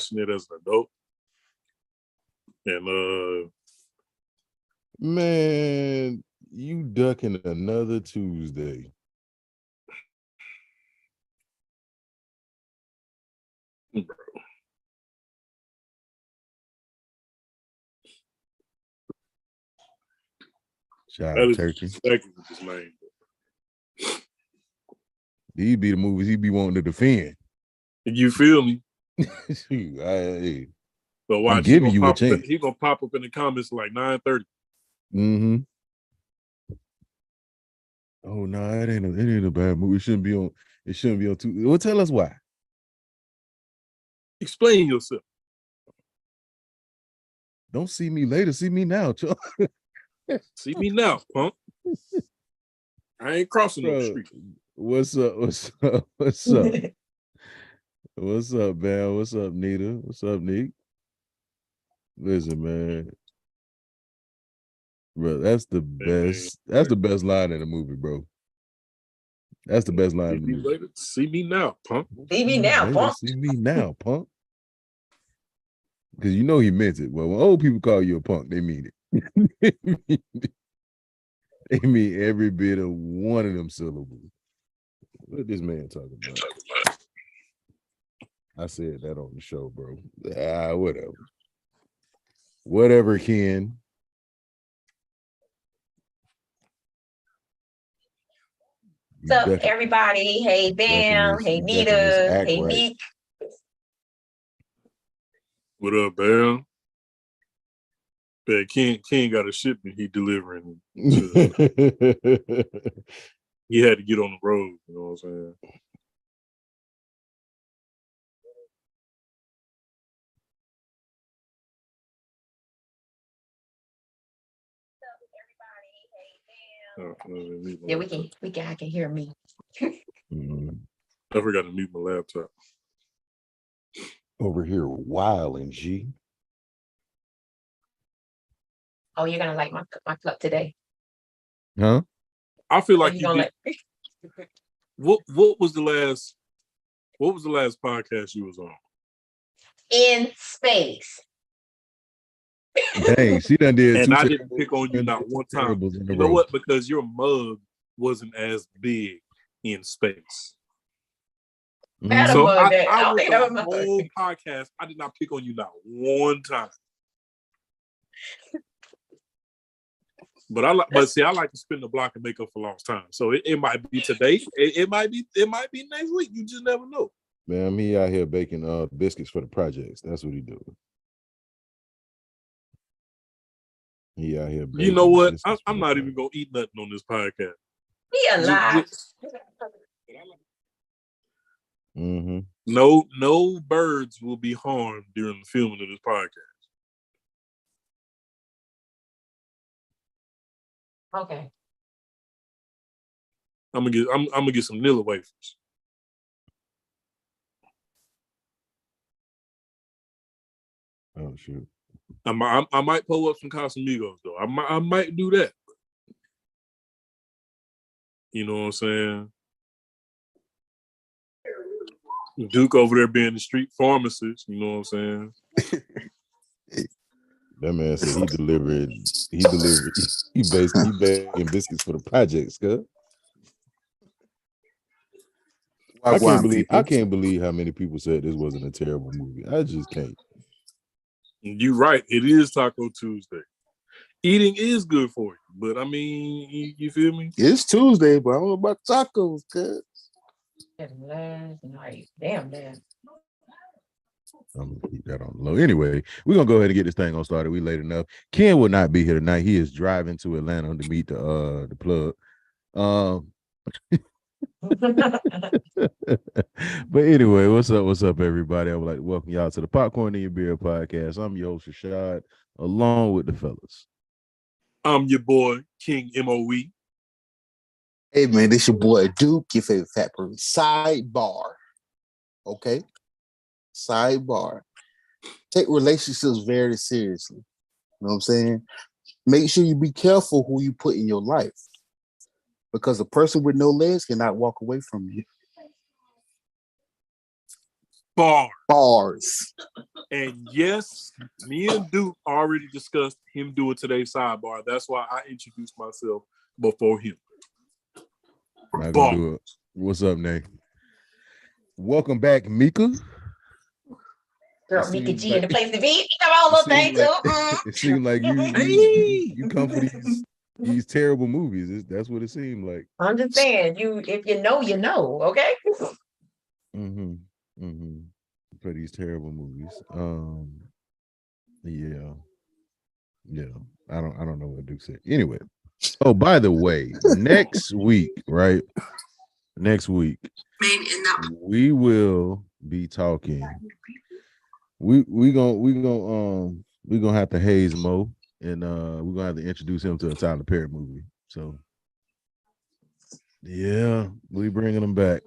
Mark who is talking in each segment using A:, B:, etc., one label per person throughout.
A: watching it as an adult. And
B: man, you ducking another Tuesday.
A: Bro.
B: Shout out Turkey.
A: Exactly what his name.
B: These be the movies he be wanting to defend.
A: You feel me?
B: So watch, I'm giving you a chance.
A: He's gonna pop up in the comments like 9:30.
B: Mm-hmm. Oh no, it ain't a bad movie. It shouldn't be on Tuesday. Well, tell us why.
A: Explain yourself.
B: Don't see me later. See me now, Chuck.
A: See me now, punk. I ain't crossing no street.
B: What's up? What's up? What's up? What's up, man? What's up, Nita? What's up, Nick? Listen, man. Bro, that's the best. That's the best line in the movie, bro. That's the best line in the movie.
A: Later. See me now, punk.
C: See me now,
B: later.
C: punk.
B: See me now, punk. Because you know he meant it. Well, when old people call you a punk, they mean it. They mean every bit of one of them syllables. What this man talking about? I said that on the show, bro. Whatever. Whatever, Ken.
C: What's up, everybody? Hey, Bam. Hey, Nita. Hey, Nick.
A: What up, Bam? Ken got a shipment he delivering. He had to get on the road, you know what I'm saying?
C: Yeah, I can hear me.
A: I forgot to mute my laptop.
B: Over here, Wild and G.
C: Oh, you're gonna like my cup today?
B: Huh?
A: I feel like you did. What was the last podcast you was on?
C: In space.
B: Dang, she done did.
A: And I didn't pick on you not one time. You know what? Because your mug wasn't as big in space. So I was on the whole podcast. I did not pick on you not one time. But I like to spin the block and make up for lost time. So it might be today. It might be next week. You just never know.
B: Man, he out here baking biscuits for the projects. That's what he doing. He out here.
A: You know what? I'm not even gonna eat nothing on this podcast.
C: He alive.
B: Mm-hmm.
A: No birds will be harmed during the filming of this podcast.
C: Okay.
A: I'm gonna get some Nilla wafers.
B: Oh shoot.
A: I might pull up some Casamigos though. I might do that. You know what I'm saying? Duke over there being the street pharmacist. You know what I'm saying?
B: That man said he basically baking biscuits for the projects, cuz. I can't believe how many people said this wasn't a terrible movie. I just can't.
A: You're right. It is Taco Tuesday. Eating is good for you, but I mean, you feel me?
D: It's Tuesday, but I don't know about tacos, cuz.
C: Last night. Damn, man.
B: I'm gonna keep that on the low. Anyway, we're gonna go ahead and get this thing on started. We late enough. Ken will not be here tonight. He is driving to Atlanta to meet the plug. But anyway, what's up, everybody? I would like to welcome y'all to the Popcorn in Your Beer podcast. I'm your host, Rashad, along with the fellas.
A: I'm your boy, King MOE.
D: Hey, man, this your boy, Duke, your favorite fat person. Sidebar. Okay? Sidebar. Take relationships very seriously. You know what I'm saying? Make sure you be careful who you put in your life. Because a person with no legs cannot walk away from you.
A: Bars. And yes, me and Duke already discussed him doing today's sidebar. That's why I introduced myself before him.
B: Not gonna do it. What's up, Nate? Welcome back, Mika.
C: Girl, Mika G in the place to be. You got all those things too.
B: It seemed like you come for these terrible movies. That's what it seemed like.
C: I'm just saying, if you know, you know. Okay.
B: For these terrible movies. Yeah. I don't know what Duke said. Anyway. Oh, by the way, next week, right? Next week, we will be talking. We gonna have to haze Mo, and we're gonna have to introduce him to a Tyler Perry movie. So yeah, we bringing him back.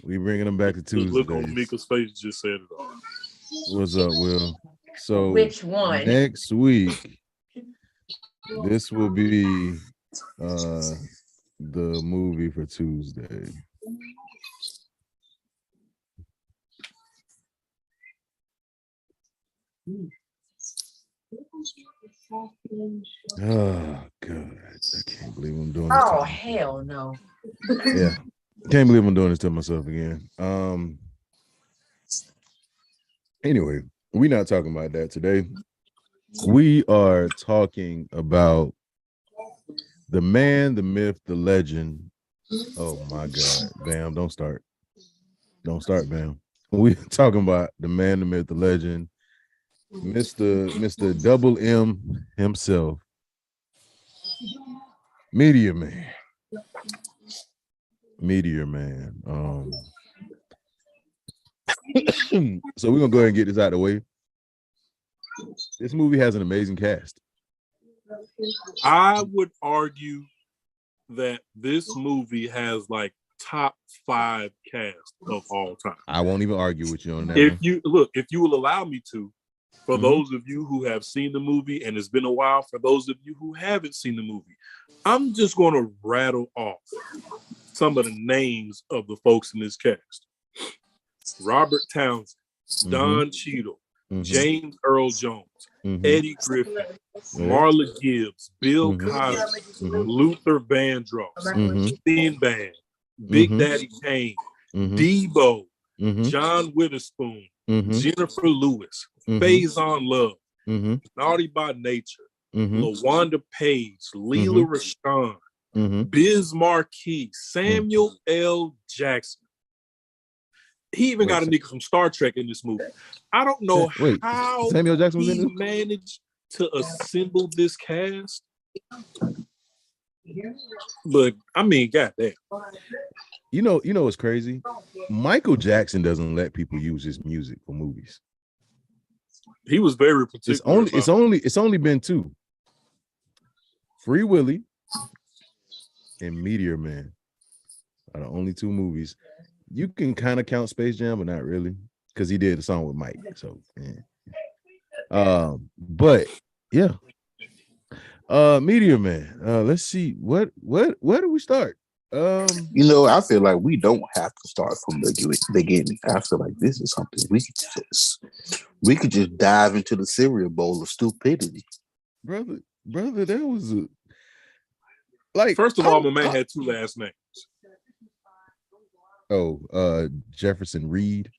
B: We bringing him back to Tuesday.
A: Look on Mika's face just said it all.
B: What's up, Will? So
C: which one?
B: Next week, this will be the movie for Tuesday. Oh God, I can't believe I'm doing this.
C: Oh hell no.
B: Yeah. Can't believe I'm doing this to myself again. Anyway, we're not talking about that today. We are talking about the man, the myth, the legend. Oh my God, Bam! Don't start, Bam. We're talking about the man, the myth, the legend, Mr. Double M himself, Meteor Man. Meteor Man. So we're gonna go ahead and get this out of the way. This movie has an amazing cast.
A: I would argue that this movie has like top 5 cast of all time.
B: I won't even argue with you on that.
A: If you will allow me to, for those of you who have seen the movie, and it's been a while for those of you who haven't seen the movie, I'm just going to rattle off some of the names of the folks in this cast. Robert Townsend, Don Cheadle, James Earl Jones, Eddie Griffin, Marla Gibbs, Bill Cosby, Luther Vandross, Sinbad, Big Daddy Kane, Debo, John Witherspoon, Jennifer Lewis, Faison Love, Naughty by Nature, LaWanda Page, Leela Rashawn, Biz Marquis, Samuel L. Jackson. He even got a nigga from Star Trek in this movie. I don't know how
B: Samuel Jackson was
A: he managed to assemble this cast. But I mean, goddamn.
B: You know what's crazy? Michael Jackson doesn't let people use his music for movies.
A: He was very particular.
B: It's only been 2. Free Willy and Meteor Man are the only 2 movies. You can kind of count Space Jam, but not really, because he did a song with Mike. So, yeah. But yeah, Meteor Man. Let's see where do we start?
D: I feel like we don't have to start from the beginning. I feel like this is something we could just dive into the cereal bowl of stupidity,
B: brother. That was
A: first of all, my man had 2 last names.
B: Oh, Jefferson Reed.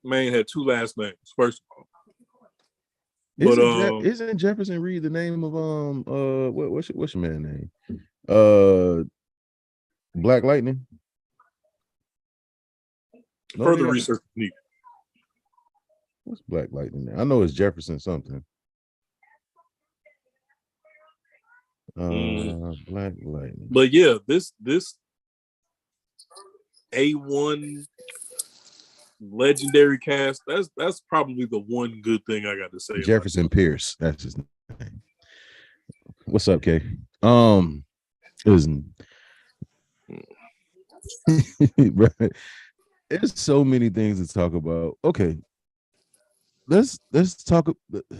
A: Man had 2 last names. First of
B: all, isn't Jefferson Reed the name of what's your man name? Black Lightning.
A: Further research needed.
B: What's Black Lightning? I know it's Jefferson something. Black Lightning.
A: But yeah, this A1 legendary cast. That's probably the one good thing I got to say.
B: Jefferson Pierce. That's his name. What's up, Kay? Listen. There's so many things to talk about. Okay. Let's talk.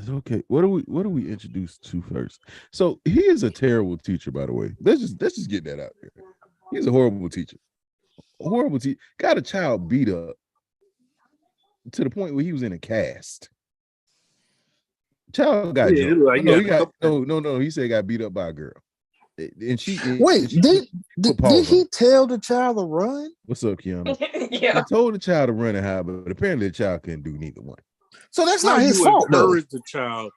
B: Okay, what do we introduce to first? So he is a terrible teacher, by the way. Let's just get that out there. He's a horrible teacher. Horrible teacher. Got a child beat up to the point where he was in a cast. Child got jumped. No. He said he got beat up by a girl. And
D: did he tell the child to run?
B: What's up, Kiana?
C: Yeah.
B: He told the child to run and hide, but apparently the child couldn't do neither one.
D: So that's not his fault, though.
A: Encourage the child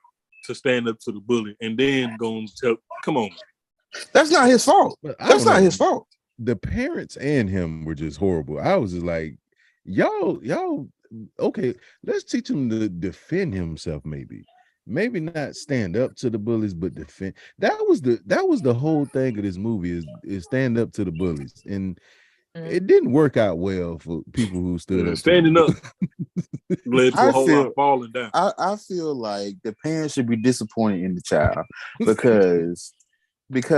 A: to stand up to the bully and then go and tell, come on.
D: That's not his fault. That's not his fault.
B: The parents and him were just horrible. I was just like, y'all, okay, let's teach him to defend himself, maybe not stand up to the bullies, but defend. That was the whole thing of this movie is stand up to the bullies. And it didn't work out well for people who stood up.
A: Standing up led to a whole lot of falling down.
D: I feel like the parents should be disappointed in the child because if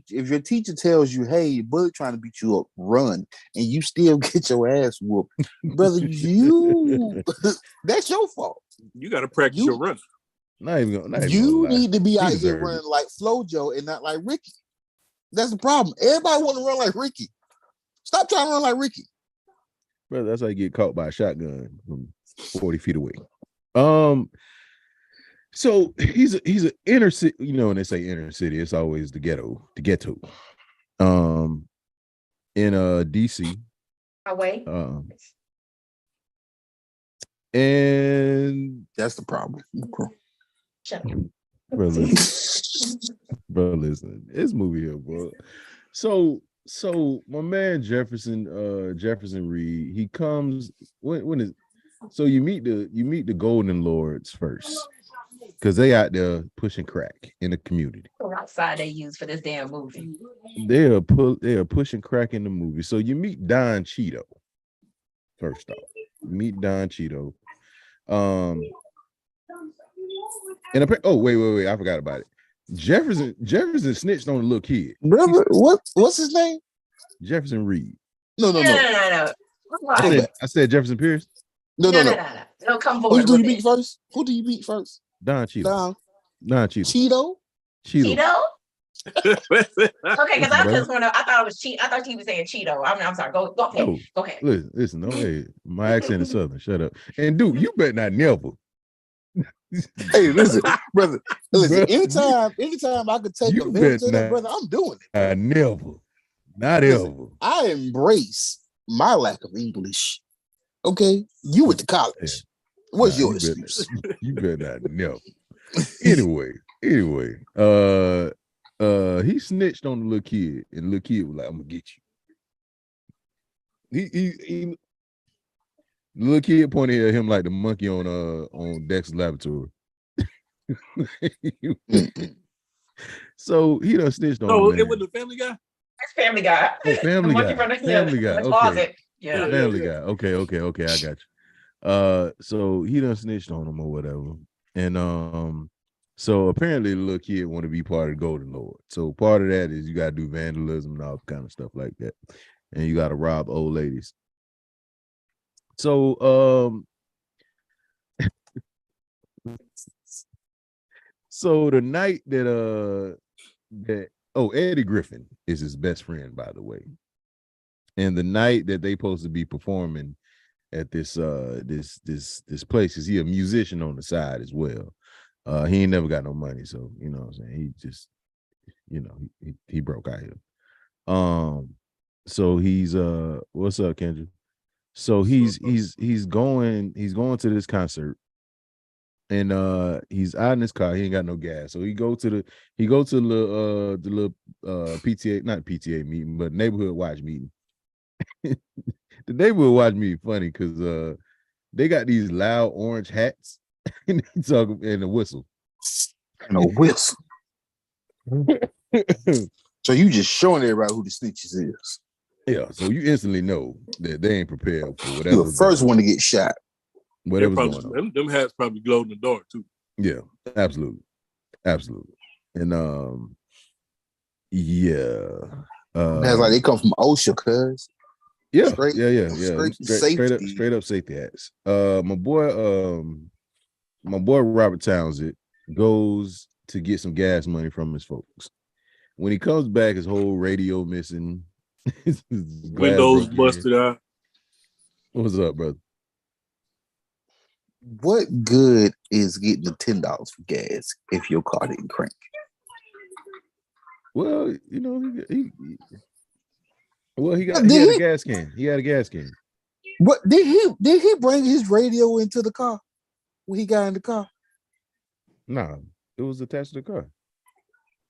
D: your teacher tells you, hey, your bully trying to beat you up, run, and you still get your ass whooped, brother, that's your fault.
A: You got to practice your run.
D: You need to be out here running like Flojo and not like Ricky. That's the problem. Everybody want to run like Ricky. Stop trying to run like Ricky.
B: Brother, that's how you get caught by a shotgun from 40 feet away. So he's an inner city, when they say inner city, it's always the ghetto. In DC.
C: Away.
D: And that's the problem.
C: Shut up.
B: Bro, listen, this movie here, bro. So my man Jefferson Reed, he comes when is so you meet the Golden Lords first, because they out there pushing crack in the community.
C: What outside they use for this damn movie?
B: They are pushing crack in the movie. So you meet Don Cheeto first off. Meet Don Cheeto. And wait, I forgot about it. Jefferson snitched on a little kid.
D: Brother, what's his name?
B: Jefferson Reed.
D: No.
B: I said Jefferson Pierce.
D: No.
C: No, come forward.
D: Who do you beat first?
B: Don Cheeto.
C: Cheeto? Okay, because I thought it was Cheeto. I thought he was saying Cheeto. I'm sorry. Go ahead.
B: No,
C: go ahead.
B: Listen. No, hey, my accent is Southern. Shut up. And dude, you better not never.
D: Hey, listen, brother. Listen, anytime I could take advantage of that, brother, I'm doing it.
B: I never. Not ever.
D: I embrace my lack of English. Okay, you went to college. What's your excuse?
B: You better not never. Anyway, he snitched on the little kid, and the little kid was like, "I'm gonna get you." The little kid pointed at him like the monkey on Dexter's Laboratory. So he done snitched on.
A: Oh, it was the Family Guy.
C: That's Family Guy.
B: Oh, Family Guy. Family Guy. Okay.
C: Yeah.
B: Family Guy. Okay. I got you. So he done snitched on him or whatever, and so apparently the little kid want to be part of the Golden Lord. So part of that is you got to do vandalism and all kind of stuff like that, and you got to rob old ladies. So so the night that Eddie Griffin is his best friend, by the way, and the night that they supposed to be performing at this place, is he a musician on the side as well. He ain't never got no money, so you know what I'm saying, he just, he broke out here. So he's what's up, Kendra? So he's going to this concert, and he's out in his car. He ain't got no gas, so he go to the little PTA, not PTA meeting, but neighborhood watch meeting. The neighborhood watch meeting funny because they got these loud orange hats and they talk and a whistle.
D: And a whistle. So you just showing everybody who the snitches is.
B: Yeah, so you instantly know that they ain't prepared for whatever.
D: You're the first one to get shot.
B: Whatever's going on.
A: Them hats probably glow in the dark too.
B: Yeah, absolutely. And
D: that's like they come from OSHA, cuz.
B: Yeah,
D: straight
B: straight up safety hats. My boy Robert Townsend goes to get some gas money from his folks. When he comes back, his whole radio missing.
A: Windows busted out.
B: What's up, brother?
D: what good is getting the $10 for gas if your car didn't crank?
B: Well, you know, he had a gas can. He had a gas can.
D: What did he bring his radio into the car when he got in the car?
B: No, it was attached to the car.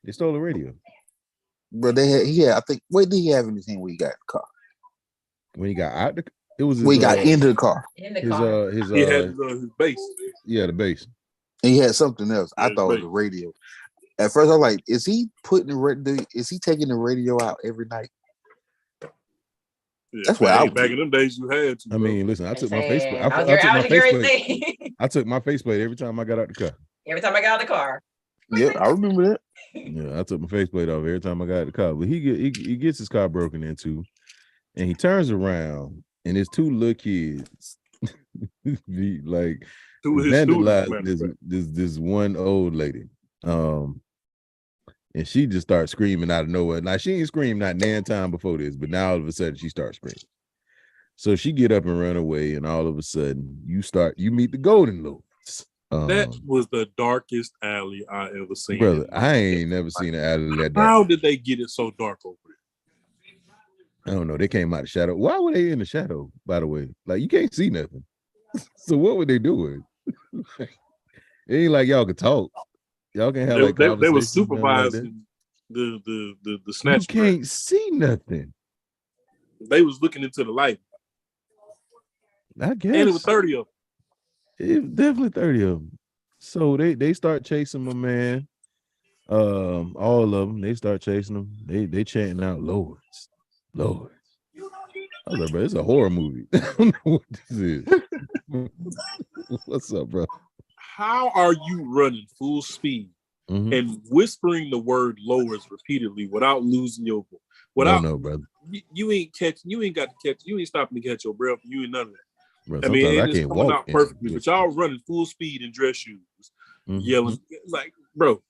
B: They stole the radio.
D: But I think what did he have in his hand when he got in the car?
B: When he got out it was his,
D: when he got into the car.
C: In the car.
A: He had his bass.
B: Yeah, the bass.
D: And he had something else. I thought it was the radio. At first, I was like, is he taking the radio out every night?
A: Yeah,
D: that's what
A: back in them days you had to.
B: I mean, listen, I took my faceplate. I took my faceplate every time I got out the car.
C: Every time I got out the car.
D: Yeah, I remember that.
B: Yeah, I took my faceplate off every time I got out the car. But he gets his car broken into, and he turns around, and his two little kids, like vandalized this one old lady, and she just starts screaming out of nowhere. Now she ain't screamed not nan time before this, but now all of a sudden she starts screaming. So she get up and run away, and all of a sudden you meet the Golden Lords.
A: That was the darkest alley I ever seen.
B: Brother, I ain't never seen an alley that dark.
A: How did they get it so dark over there?
B: I don't know. They came out of the shadow. Why were they in the shadow, by the way? Like, you can't see nothing. So what were they doing? It ain't like y'all could talk. Y'all can have like
A: they were supervising like the snatch.
B: You can't see nothing.
A: They was looking into the light.
B: I guess.
A: And it was 30 of them.
B: It was definitely 30 of them. So they start chasing my man. All of them, they start chasing them. They chanting out Lords. Lords. I was like, bro, it's a horror movie. I don't know what this is. What's up, bro?
A: How are you running full speed and whispering the word Lords repeatedly without losing your voice?
B: I don't know, brother.
A: You ain't got to catch, you ain't stopping to catch your breath. You ain't none of that.
B: Bro, I mean,
A: it's coming out perfectly, but y'all running full speed in dress shoes, yelling like, bro.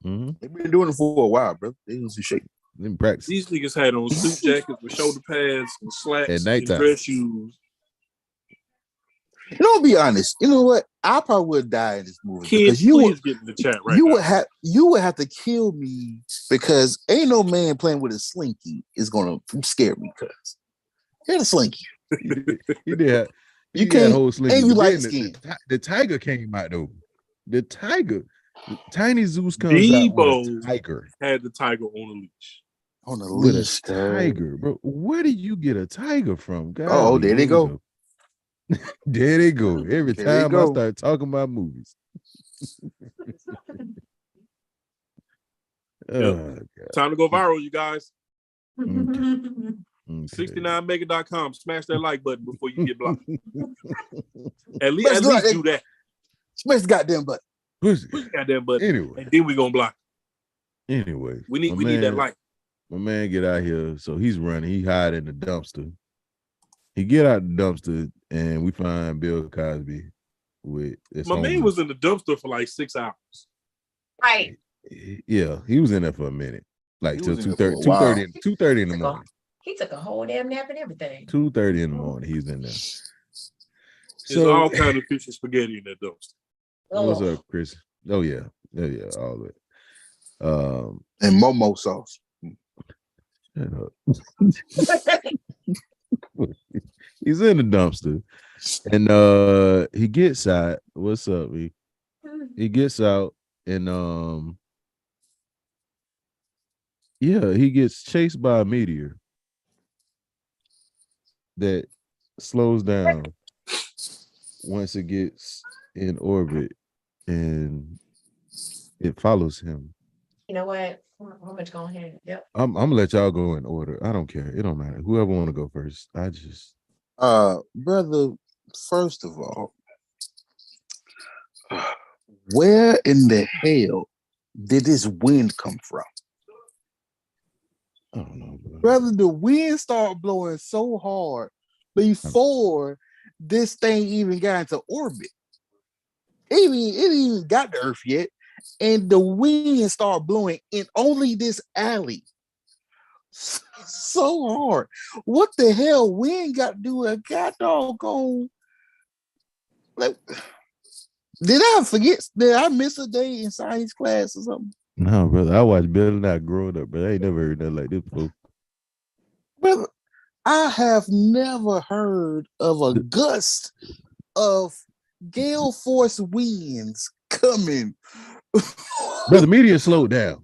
D: They've been doing it for a while, bro. They was shaking.
A: These niggas had on suit jackets with shoulder pads and slacks and dress shoes.
D: You know, be honest. You know what? I probably would die in this movie because you would get in the chat right now. You would have to kill me because ain't no man playing with a slinky is gonna scare me. Because he had a slinky.
B: He did.
D: You can't
B: hold slinky.
D: And you light skin.
B: The tiger came out though. The tiger, Tiny Zeus comes out with a tiger.
A: Had the tiger on a leash.
D: On a leash,
B: tiger, bro. Where did you get a tiger from? God,
D: oh, there they go.
B: There they go. Every time I start talking about movies.
A: Time to go viral, you guys. 69mega.com. Smash that like button before you get blocked. at least do that.
D: Smash the goddamn button.
A: Push the goddamn button.
B: Anyway.
A: And then we're gonna block.
B: Anyway.
A: We need that like.
B: My man get out here. So he's running. He hide in the dumpster. He get out the dumpster and we find Bill Cosby with
A: my man was in the dumpster for like 6 hours.
C: Right.
B: Yeah, he was in there for a minute. Like till 2:30 in the morning.
C: He took a whole damn nap and everything.
B: 2:30 in the morning, he's in there.
A: There's all kind of fish and spaghetti in that dumpster.
B: What's up, Chris? Oh yeah, all of it.
D: And Momo sauce.
B: Shut up. He's in the dumpster, and he gets out. What's up? He gets out, and he gets chased by a meteor that slows down once it gets in orbit, and it follows him.
C: You know what? How much going ahead? Yep.
B: I'm gonna let y'all go in order. I don't care. It don't matter. Whoever want to go first. I just
D: brother, first of all, where in the hell did this wind come from?
B: I don't know, bro.
D: Brother, the wind started blowing so hard before this thing even got into orbit. It even got to Earth yet. And the wind started blowing in only this alley so hard. What the hell wind got to do with a god doggone? Like, Did I forget? Did I miss a day in science class or something?
B: No, brother. I watched Bill and I growing up, but I ain't never heard nothing like this before.
D: Brother, I have never heard of a gust of gale force winds coming.
B: Brother, meteor slowed down.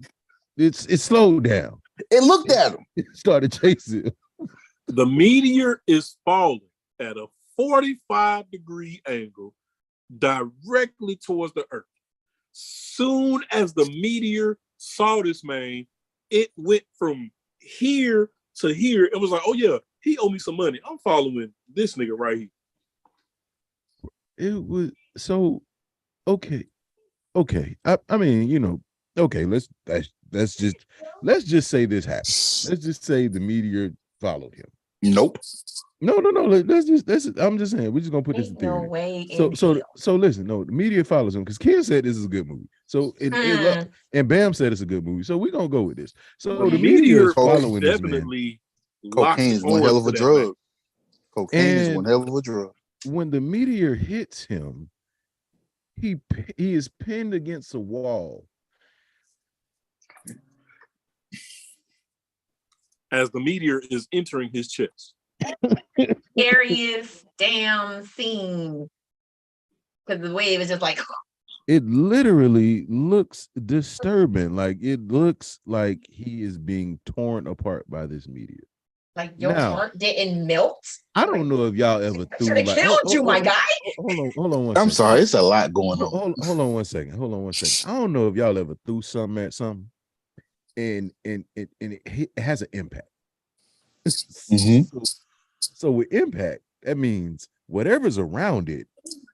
B: It slowed down.
D: It looked at him.
B: It started chasing him.
A: The meteor is falling at a 45-degree angle directly towards the Earth. Soon as the meteor saw this man, it went from here to here. It was like, oh yeah, he owe me some money. I'm following this nigga right here.
B: It was so okay. I mean, okay, let's just say this happened. Let's just say the meteor followed him.
D: Nope.
B: No. I'm just saying, we're just gonna put this in theory.
C: No way.
B: So listen, no, the media follows him because Ken said this is a good movie. So and Bam said it's a good movie. So we're gonna go with this. So the media is following this man.
D: Cocaine is one hell of a drug. Cocaine is one hell of a drug.
B: When the meteor hits him, he is pinned against a wall.
A: As the meteor is entering his chest.
C: Scariest damn scene. Because the way it was just like.
B: It literally looks disturbing. Like it looks like he is being torn apart by this meteor.
C: Like your heart didn't melt.
B: I don't know if y'all ever
C: should have killed you, my guy.
B: Hold on one second.
D: I'm sorry, it's a lot going on.
B: Hold on one second. I don't know if y'all ever threw something at something, and it has an impact. So with impact, that means whatever's around it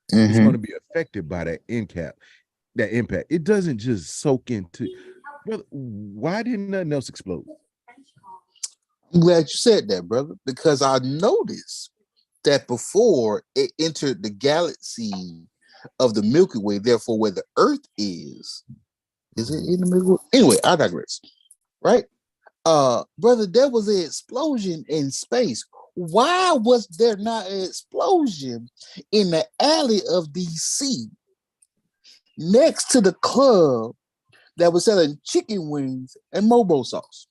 B: is going to be affected by that impact. It doesn't just soak into. Brother, why didn't nothing else explode?
D: I'm glad you said that, brother, because I noticed that before it entered the galaxy of the Milky Way, therefore where the Earth is it in the Milky Way? Anyway, I digress. Right? Brother, there was an explosion in space. Why was there not an explosion in the alley of DC next to the club that was selling chicken wings and mobo sauce?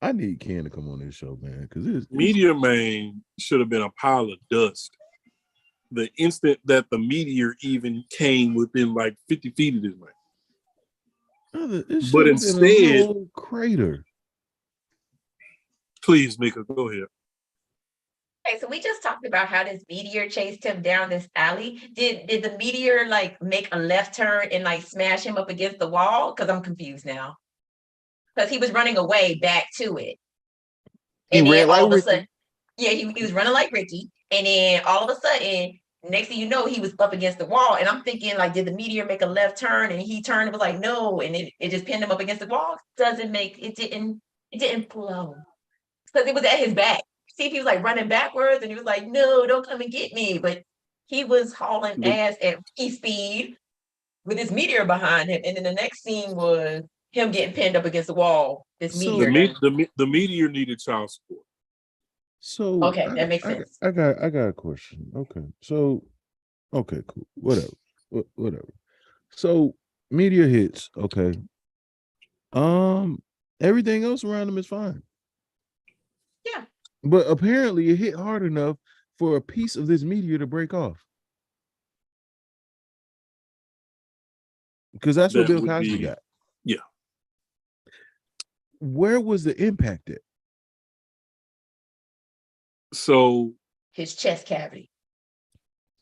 B: I need Ken to come on this show, man, because
A: Meteor Man should have been a pile of dust the instant that the meteor even came within like 50 feet of this man. But instead,
B: a whole crater.
A: Please, Mika, go ahead.
C: Okay, so we just talked about how this meteor chased him down this alley. Did the meteor like make a left turn and like smash him up against the wall? Because I'm confused now. Because he was running away back to it. And then all of a sudden, he was running like Ricky. And then all of a sudden, next thing you know, he was up against the wall. And I'm thinking, like, did the meteor make a left turn? And he turned and was like, no. And it just pinned him up against the wall. It didn't blow. Because it was at his back. See if he was like running backwards and he was like, no, don't come and get me. But he was hauling ass at Ricky speed with his meteor behind him. And then the next scene was him getting pinned up against the wall. This meteor.
A: The meteor needed child support.
B: So
C: okay, that makes sense.
B: I got a question. Okay, so cool. Whatever. So meteor hits. Okay. Everything else around him is fine.
C: Yeah.
B: But apparently it hit hard enough for a piece of this meteor to break off. Because that's what Bill Cosby got.
A: Yeah.
B: Where was the impact at?
A: So
C: his chest cavity.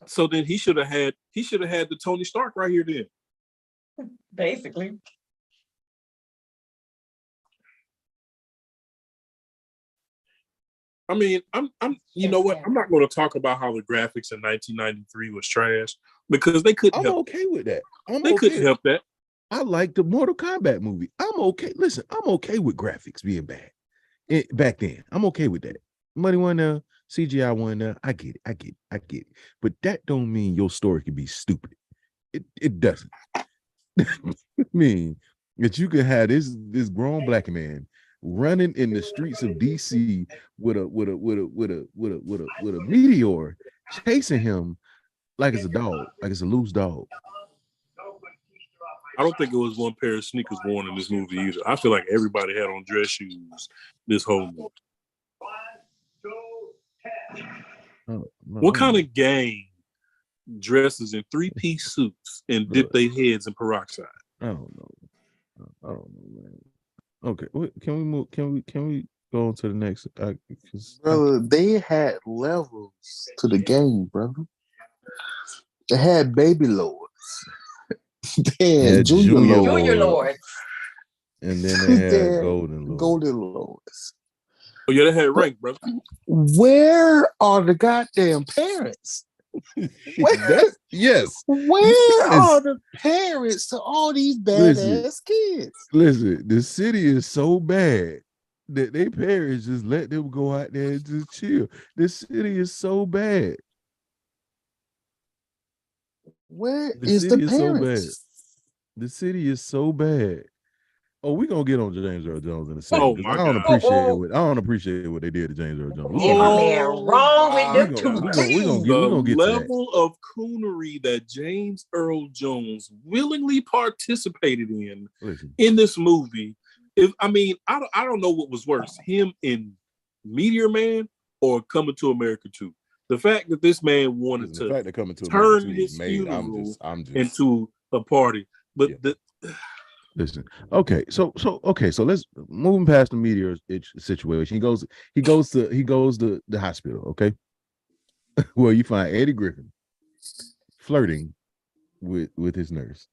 A: So then he should have had the Tony Stark right here then.
C: Basically.
A: I mean, I'm you know what? I'm not going to talk about how the graphics in 1993 was trash because they couldn't help.
B: I'm okay with that.
A: They couldn't help that.
B: I like the Mortal Kombat movie. I'm okay. Listen, I'm okay with graphics being bad. Back then, I'm okay with that. Money wasn't there, CGI wasn't there. I get it. But that don't mean your story can be stupid. It doesn't. I mean that you can have this grown black man running in the streets of DC with a meteor chasing him like it's a dog, like it's a loose dog.
A: I don't think it was one pair of sneakers worn in this movie either. I feel like everybody had on dress shoes this whole movie. What kind of gang dresses in 3-piece suits and dip their heads in peroxide?
B: I don't know, man. Okay, can we move? Can we go on to the next?
D: Brother, they had levels to the game, brother. They had baby lords. They had
C: junior lords.
B: And then they had golden lords.
A: Oh yeah, they had rank, brother.
D: Where are the goddamn parents?
B: Yes.
D: Where are the parents to all these badass kids?
B: Listen, the city is so bad that their parents just let them go out there and just chill. This city is so bad.
D: Where is the parents?
B: So bad. The city is so bad. Oh, we're gonna get on James Earl Jones in a second.
A: Oh my
B: I don't appreciate what they did to James Earl Jones.
C: Get my man wrong with the two.
B: We're gonna get
A: the level of coonery that James Earl Jones willingly participated in this movie. I don't know what was worse, him in Meteor Man or Coming to America 2. The fact that this man wanted to turn his funeral into a party, but
B: listen. Okay, so let's moving past the Meteor situation. He goes to the hospital. Okay, where you find Eddie Griffin flirting with his nurse.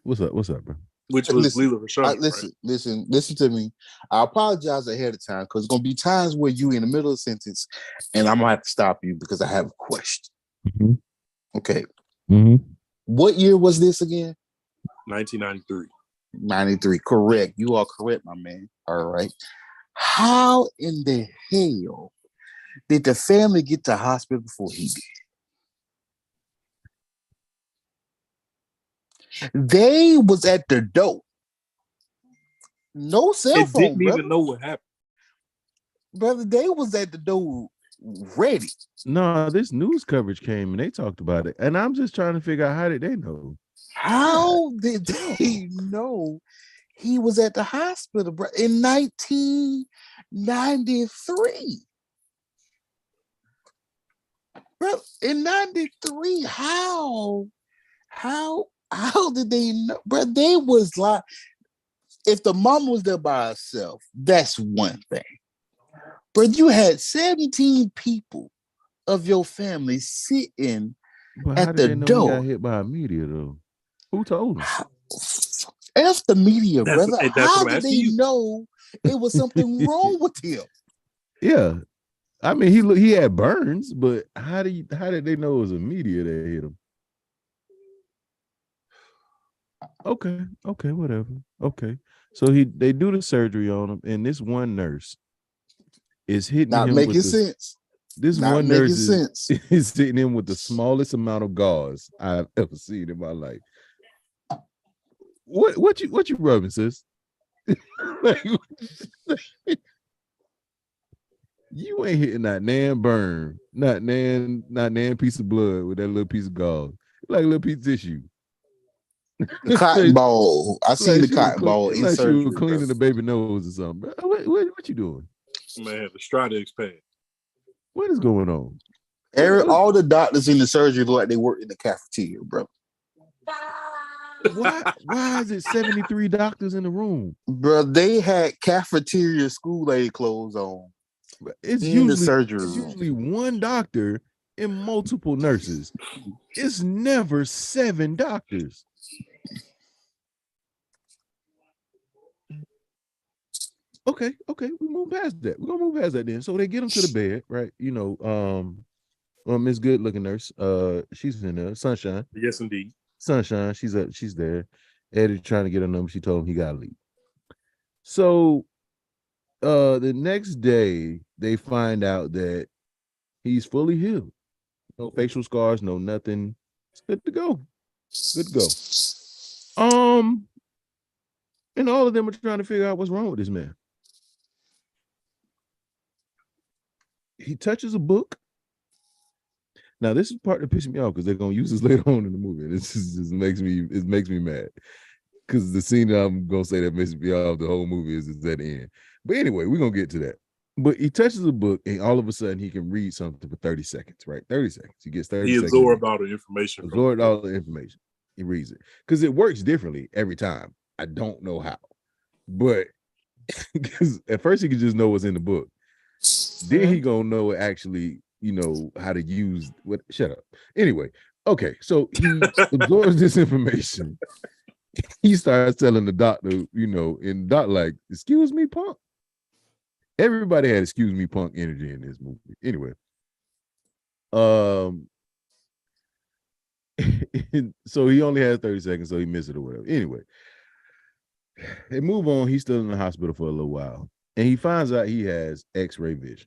B: What's up, bro?
A: Which was Leela Rashad.
D: Listen to me. I apologize ahead of time because it's gonna be times where you in the middle of a sentence, and I'm gonna have to stop you because I have a question.
B: Mm-hmm.
D: Okay.
B: Mm-hmm.
D: What year was this again?
A: 1993.
D: 93. Correct. You are correct, my man. All right. How in the hell did the family get to the hospital before he did? They was at the door. No cell phone.
A: Didn't even know what happened.
D: Brother, they was at the door ready.
B: No, this news coverage came and they talked about it. And I'm just trying to figure out, how did they know?
D: How did they know he was at the hospital, bro, in 1993? Bro, in 93, how did they know? Bro, they was like, if the mom was there by herself, that's one thing. But you had 17 people of your family sitting at the door.
B: He got hit by a meteor, though? Who told him?
D: F the media, brother. How did they know it was something wrong with him?
B: Yeah. I mean, he had burns, but how did they know it was a meteor that hit him? Okay, whatever. Okay. So they do the surgery on him, and this one nurse is hitting him
D: making sense.
B: This one nurse is hitting him with the smallest amount of gauze I've ever seen in my life. What you rubbing, sis? You ain't hitting that nan burn, not nan piece of blood with that little piece of gauze, like a little piece of tissue.
D: The cotton ball. I seen the cotton ball in surgery.
B: You were cleaning the baby nose or something. What you doing?
A: Man, the Stridex pad.
B: What is going on?
D: All the doctors in the surgery look like they work in the cafeteria, bro.
B: Why is it 73 doctors in the room?
D: Bro, they had cafeteria school-aid clothes on.
B: It's usually one doctor and multiple nurses. It's never 7 doctors. Okay, we move past that. We're gonna move past that then. So they get him to the bed, right? Miss Good looking nurse. She's in there. Sunshine.
A: Yes, indeed.
B: Sunshine. She's there. Eddie trying to get her number. She told him he gotta leave. So the next day they find out that he's fully healed. No facial scars, no nothing. It's good to go. And all of them are trying to figure out what's wrong with this man. he touches a book. Now, this is part that pisses me off because they're gonna use this later on in the movie. This just makes me mad. Because the scene that I'm gonna say that messes me off the whole movie is at the end. But anyway, we're gonna get to that. But he touches a book and all of a sudden he can read something for 30 seconds, right? 30 seconds. He gets 30 seconds.
A: He absorbed all the information.
B: Absorbed all the information. He reads it. Because it works differently every time. I don't know how. But because at first he could just know what's in the book. Then he gonna know actually, how to use what shut up. Anyway, okay, so he absorbs this information. He starts telling the doctor, and the doctor like, excuse me, punk. Everybody had excuse me, punk energy in this movie. Anyway, so he only has 30 seconds, so he missed it or whatever. Anyway, they move on. He's still in the hospital for a little while, and he finds out he has X-ray vision.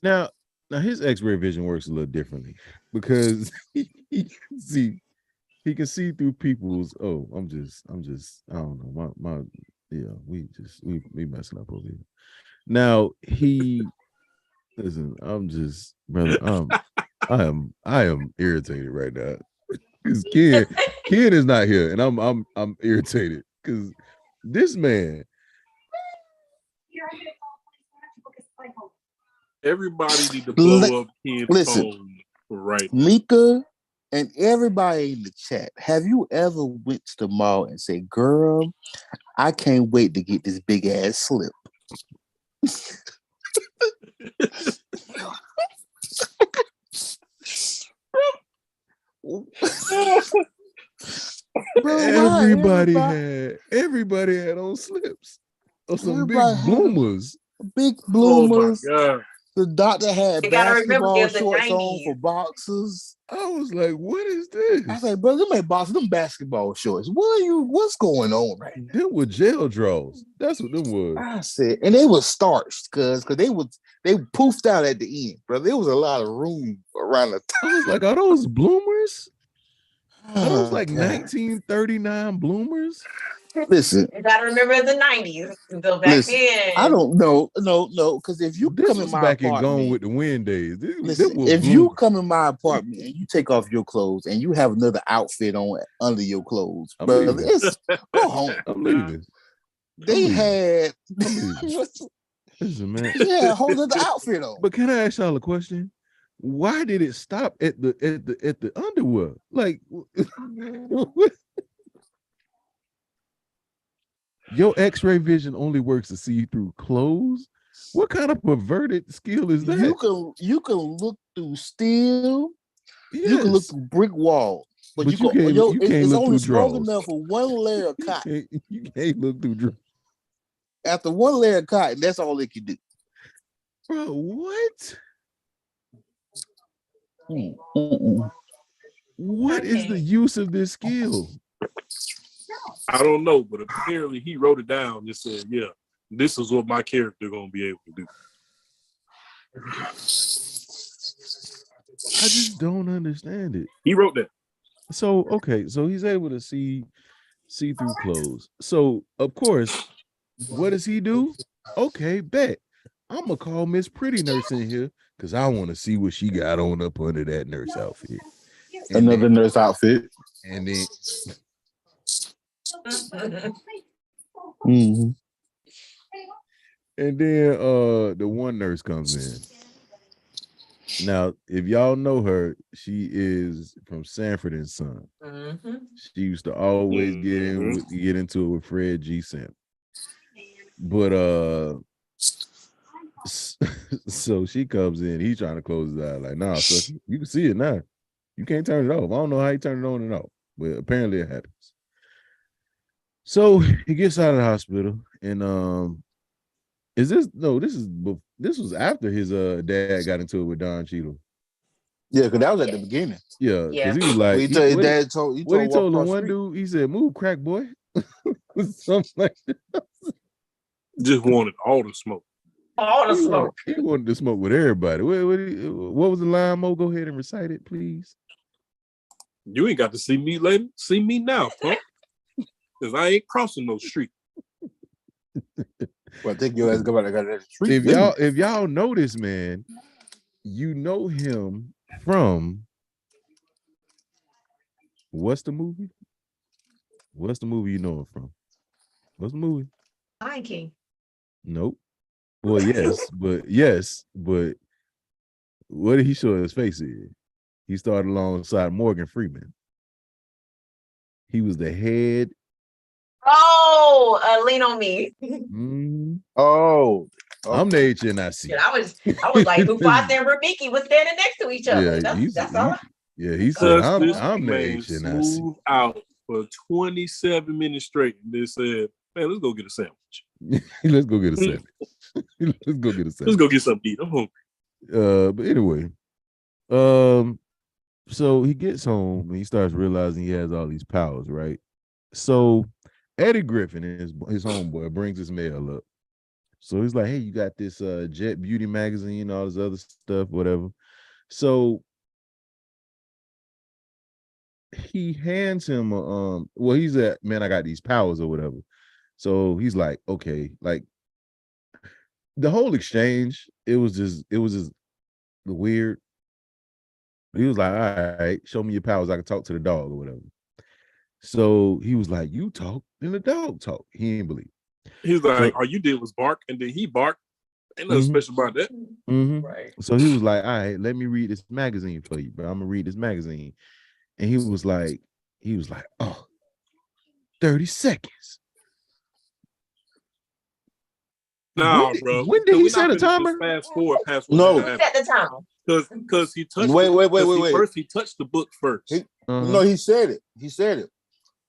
B: Now his X-ray vision works a little differently because he can see through people's. Oh, I'm just I don't know. My we messing up over here. Now listen. I'm just brother. I am irritated right now because Ken is not here, and I'm irritated because this man.
A: Everybody need to blow up Ken's phone right now.
D: Mika and everybody in the chat, have you ever went to the mall and said, girl, I can't wait to get this big ass slip?
B: Bro, everybody had on slips or some big bloomers.
D: Big bloomers.
A: Oh my God.
D: The doctor had basketball shorts on for boxers.
B: I was like, what is this?
D: I said, bro, them ain't boxers, them basketball shorts. What's going on right now?
B: Them were gel draws. That's what them was.
D: I said, and they were starched because they poofed out at the end, bro. There was a lot of room around the top.
B: I was like, are those bloomers? Are those like 1939 bloomers?
D: Listen,
C: you gotta remember the 90s. So back then,
D: I don't know, because if you come in my
B: back
D: apartment,
B: and Gone with the Wind days.
D: If you come in my apartment and you take off your clothes and you have another outfit on under your clothes, go home.
B: I'm leaving.
D: Had
B: listen, man.
D: Yeah, a whole other outfit on.
B: But can I ask y'all a question? Why did it stop at the underwear? Like your X-ray vision only works to see through clothes. What kind of perverted skill is that?
D: You can look through steel. Yes. You can look through brick walls, but you can't it's look only through strong enough for one layer of cotton.
B: You can't look through drawers.
D: After one layer of cotton, that's all it can do.
B: Bro, what? What is the use of this skill?
A: I don't know, but apparently he wrote it down and said, yeah, this is what my character gonna be able to do.
B: I just don't understand it.
A: He wrote that.
B: So he's able to see through clothes. So of course, what does he do? Okay, bet. I'm gonna call Miss Pretty Nurse in here because I want to see what she got on up under that nurse outfit.
D: Another nurse outfit.
B: And then
D: mm-hmm.
B: And then the one nurse comes in. Now, if y'all know her, she is from Sanford and Son.
C: Mm-hmm.
B: She used to always get into it with Fred G. Sanford. But so she comes in, he's trying to close his eyes, like, nah, so you can see it now. You can't turn it off. I don't know how you turn it on and off, but apparently it happens. So he gets out of the hospital, and this was after his dad got into it with Don Cheadle.
D: Yeah, because that was at the beginning.
B: Yeah, because he was like,
D: he told
B: the one dude, he said, "Move, crack boy," something like that.
A: Just wanted all the smoke.
C: All the smoke.
B: He wanted to smoke with everybody. What was the line, Mo? Go ahead and recite it, please.
A: You ain't got to see me later. See me now, punk. Because I ain't crossing no street.
D: Well, I think your ass go back that street.
B: If y'all know this man, you know him from what's the movie? What's the movie you know him from? What's the movie?
C: Lion King.
B: Nope. Well, yes, but what did he show his face in? He started alongside Morgan Freeman. He was the head.
C: Oh, Lean on Me.
D: Oh,
B: I'm the HNIC.
C: I was like, Mufasa and Rafiki was standing next to each other. That's all.
B: He said, I'm the
A: HNIC. Smooth out for 27 minutes straight. And they said, man, let's go get a sandwich.
B: Let's go get a sandwich. Let's go get a sandwich.
A: Let's go get something to eat. I'm hungry.
B: But anyway, so he gets home and he starts realizing he has all these powers, right? So Eddie Griffin, his homeboy, brings his mail up. So he's like, hey, you got this Jet Beauty magazine, all this other stuff, whatever. So he hands him he's at, man, I got these powers or whatever. So he's like, okay, like the whole exchange, it was just weird. He was like, all right, show me your powers. I can talk to the dog or whatever. So he was like, you talk, and the dog talk. He didn't believe.
A: He was like, all you did was bark, and then he barked. Ain't nothing special about that.
C: Right.
B: So he was like, all right, let me read this magazine for you, bro. I'm gonna read this magazine. And he was like, oh, 30 seconds.
A: Nah, bro.
B: When did he set a timer?
A: Fast forward past
D: no.
C: He set the timer.
A: Because he touched
D: wait.
A: First, he touched the book first.
D: No, he said it. He said,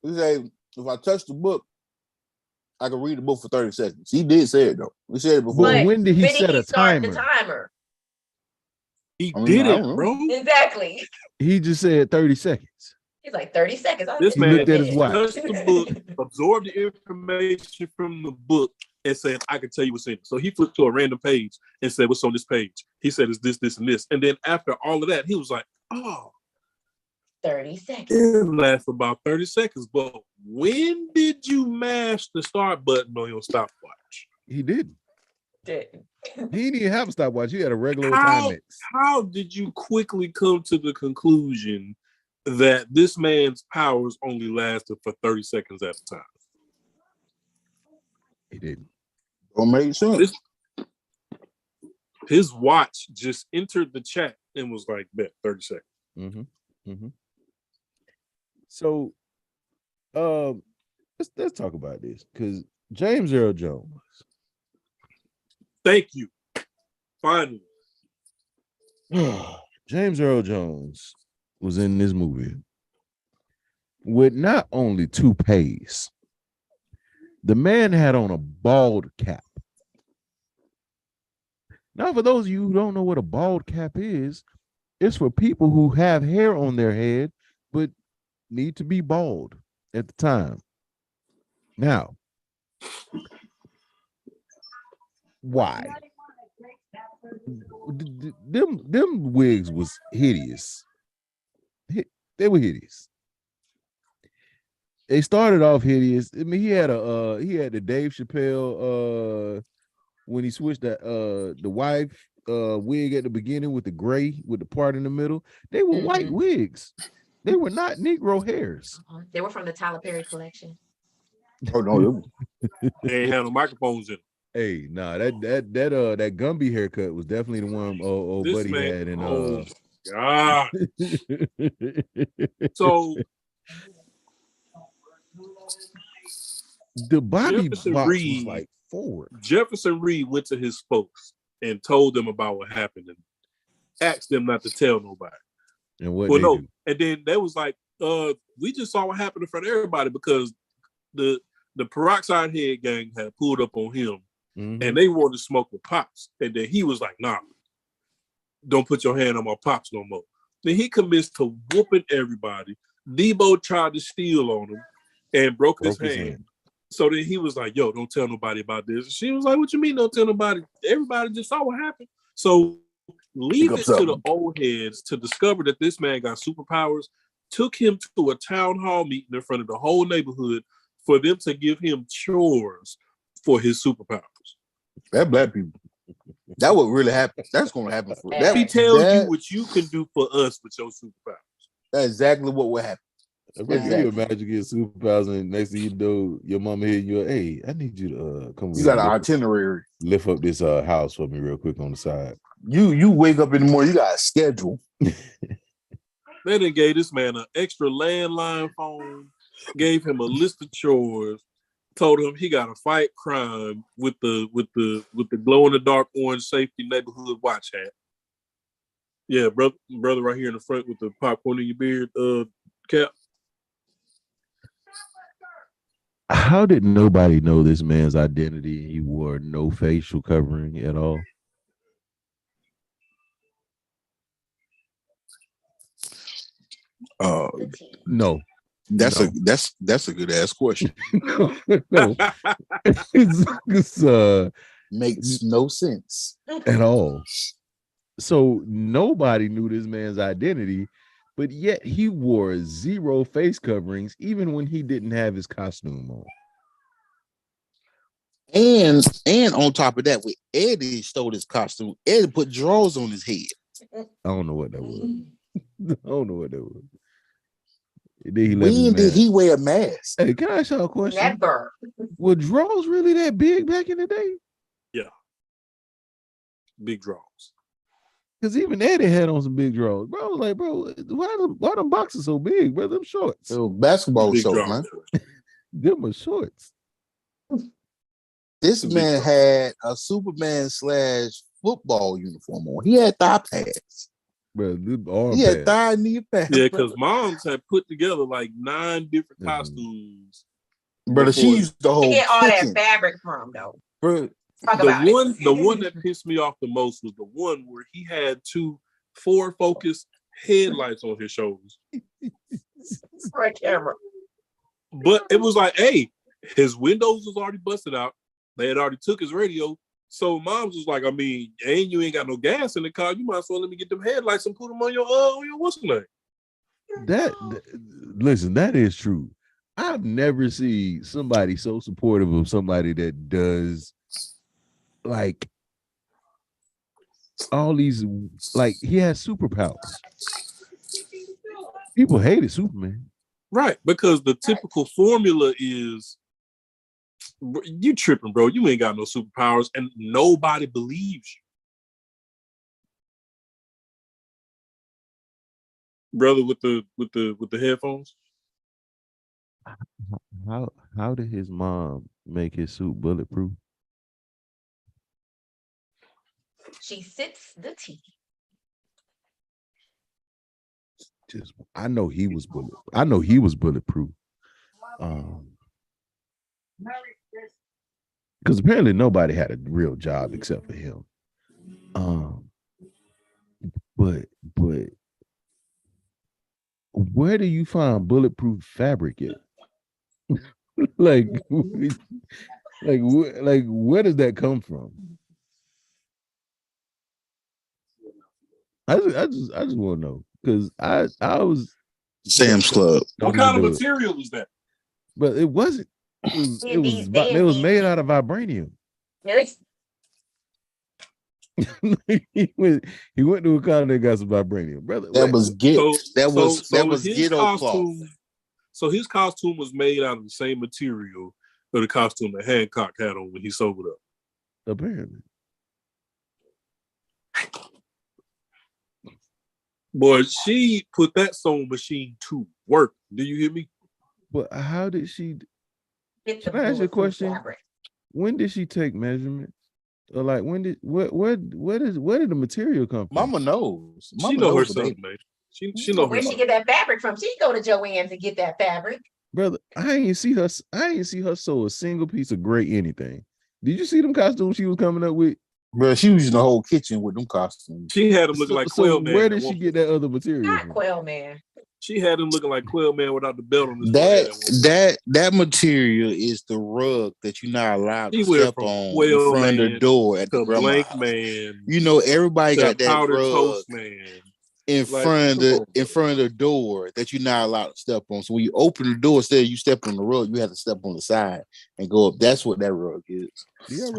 D: if I touch the book, I can read the book for 30 seconds. He did say it, though. He said it before.
B: But when did he set a timer?
C: The timer?
A: He did it, bro.
C: Exactly.
B: He just said 30 seconds.
C: He's like 30 seconds.
A: This man
B: looked at his watch.
A: Touched the book, absorbed the information from the book, and said, I can tell you what's in it. So he flipped to a random page and said, what's on this page? He said, it's this, this, and this. And then after all of that, he was like, oh.
C: 30 seconds.
A: It lasted about 30 seconds. But when did you mash the start button on your stopwatch?
B: He didn't.
C: Didn't.
B: He didn't even have a stopwatch. He had a regular Timex.
A: How did you quickly come to the conclusion that this man's powers only lasted for 30 seconds at a time?
B: He didn't.
D: Don't make sense.
A: His watch just entered the chat and was like, bet 30 seconds.
B: So let's talk about this, because James Earl Jones.
A: Thank you. Finally.
B: James Earl Jones was in this movie with not only toupees. The man had on a bald cap. Now, for those of you who don't know what a bald cap is, it's for people who have hair on their head but need to be bald at the time. Now, why? Them wigs was hideous. They were hideous. They started off hideous. I mean, he had the Dave Chappelle when he switched the wife wig at the beginning with the gray with the part in the middle. They were white wigs. They were not Negro hairs.
C: They were from the Tyler Perry collection.
D: Oh no,
A: they ain't had no microphones in them.
B: Hey, nah, that Gumby haircut was definitely the one old
A: this
B: buddy
A: man,
B: had. And
A: God. So
B: the Bobby box was like forward.
A: Jefferson Reed went to his folks and told them about what happened and asked them not to tell nobody.
B: And what
A: do? And then they was like, we just saw what happened in front of everybody because the Peroxide Head gang had pulled up on him and they wanted to smoke with Pops. And then he was like, nah, don't put your hand on my Pops no more. Then he commits to whooping everybody. Debo tried to steal on him and broke his hand. So then he was like, yo, don't tell nobody about this. And she was like, what you mean don't tell nobody? Everybody just saw what happened. So leave it to the old heads to discover that this man got superpowers, took him to a town hall meeting in front of the whole neighborhood for them to give him chores for his superpowers.
D: That black people. That would really happen. That's going to happen for that.
A: He tells you what you can do for us with your superpowers.
D: That's exactly what would happen.
B: Can you imagine getting superpowers and next thing you know, your mama hitting you, hey, I need you to come.
D: You got an itinerary.
B: Lift up this house for me real quick on the side.
D: You wake up in the morning, you got a schedule.
A: They done gave this man an extra landline phone, gave him a list of chores, told him he got to fight crime with the glow in the dark orange safety neighborhood watch hat. Yeah, brother right here in the front with the popcorn in your beard cap.
B: How did nobody know this man's identity? He wore no facial covering at all. No.
D: That's a good ass question.
B: No. It's
D: makes no sense
B: at all. So nobody knew this man's identity, but yet he wore 0 face coverings even when he didn't have his costume on.
D: And on top of that, when Eddie stole his costume, Eddie put drawers on his head.
B: I don't know what that was.
D: When did he wear a mask?
B: Hey, can I ask y'all a question?
C: Never.
B: Were drawers really that big back in the day?
A: Yeah. Big draws.
B: Because even Eddie had on some big drawers. Bro, I was like, bro, why them boxes so big, bro? Them shorts.
D: Basketball shorts, man.
B: Them are shorts.
D: This man had a Superman / football uniform on. He had thigh pads.
B: Bro,
D: he had thigh knee pads.
A: Yeah, because moms had put together like 9 different costumes.
D: Brother, she used the whole.
C: Get all that fabric from though.
D: Bro,
A: the one that pissed me off the most was the one where he had 2 forward focused headlights on his shoulders.
C: For a camera.
A: But it was like, hey, his windows was already busted out. They had already took his radio. So moms was like, I mean, you ain't got no gas in the car. You might as well let me get them headlights and put them on your what's the name?
B: Listen, that is true. I've never seen somebody so supportive of somebody that does like all these, like he has superpowers. People hated Superman.
A: Right, because the typical formula is you tripping, bro. You ain't got no superpowers, and nobody believes you, brother. With the headphones.
B: How did his mom make his suit bulletproof?
C: She sips the tea.
B: I know he was bulletproof. Because apparently nobody had a real job except for him. But where do you find bulletproof fabric at? like where does that come from? I just want to know, because I was
D: Sam's Club.
A: What kind of material was that?
B: But it wasn't. It was made out of vibranium. he went to a con and got some vibranium, brother.
D: That was ghetto cloth.
A: So his costume was made out of the same material of the costume that Hancock had on when he sobered up.
B: Apparently.
A: Boy, she put that sewing machine to work. Do you hear me?
B: But how did she? Can I ask you a question? When did she take measurement? Or like when did where did the material come from?
D: Mama knows.
A: She knows her stuff, man. She knows
C: where she get that fabric from. She go to Joann's and get that fabric.
B: Brother, I ain't see her sew a single piece of gray anything. Did you see them costumes she was coming up with?
D: Bro, she was in the whole kitchen with them costumes.
A: She had them looking like Quail Man.
B: Where did she get that other material?
C: Not Quail Man.
A: She had him looking like Quail Man without the belt on his
D: that material is the rug that you're not allowed to step on in front of the door at the
A: Blank Man.
D: You know, everybody got that
A: powdered
D: rug.
A: toast man.
D: in front of the door that you're not allowed to step on. So when you open the door, instead of you step on the rug, you have to step on the side and go up. That's what that rug is.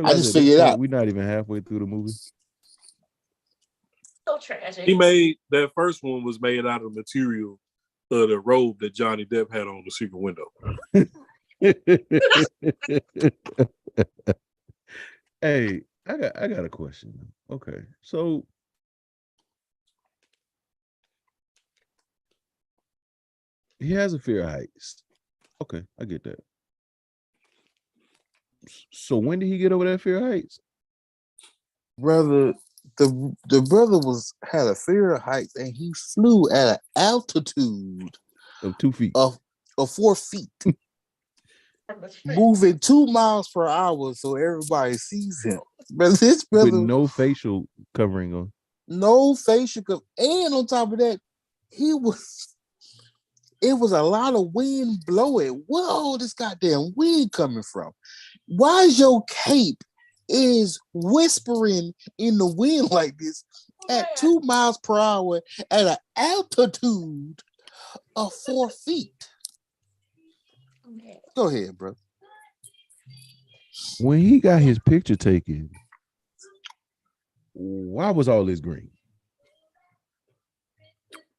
D: I just figured it out.
B: We're not even halfway through the movie.
C: So tragic.
A: He made that first one was made out of material of the robe that Johnny Depp had on the Secret Window.
B: Hey, I got a question. Okay, so he has a fear of heights. Okay, I get that. So when did he get over that fear of heights?
D: Brother, the brother had a fear of heights, and he flew at an altitude
B: of 2 feet.
D: Of 4 feet. Moving 2 miles per hour so everybody sees him. But this brother
B: with no facial covering on.
D: No facial covering. And on top of that, it was a lot of wind blowing. Whoa, this goddamn wind coming from? Why is your cape is whispering in the wind like this at 2 miles per hour at an altitude of 4 feet? Go ahead, bro.
B: When he got his picture taken, why was all this green?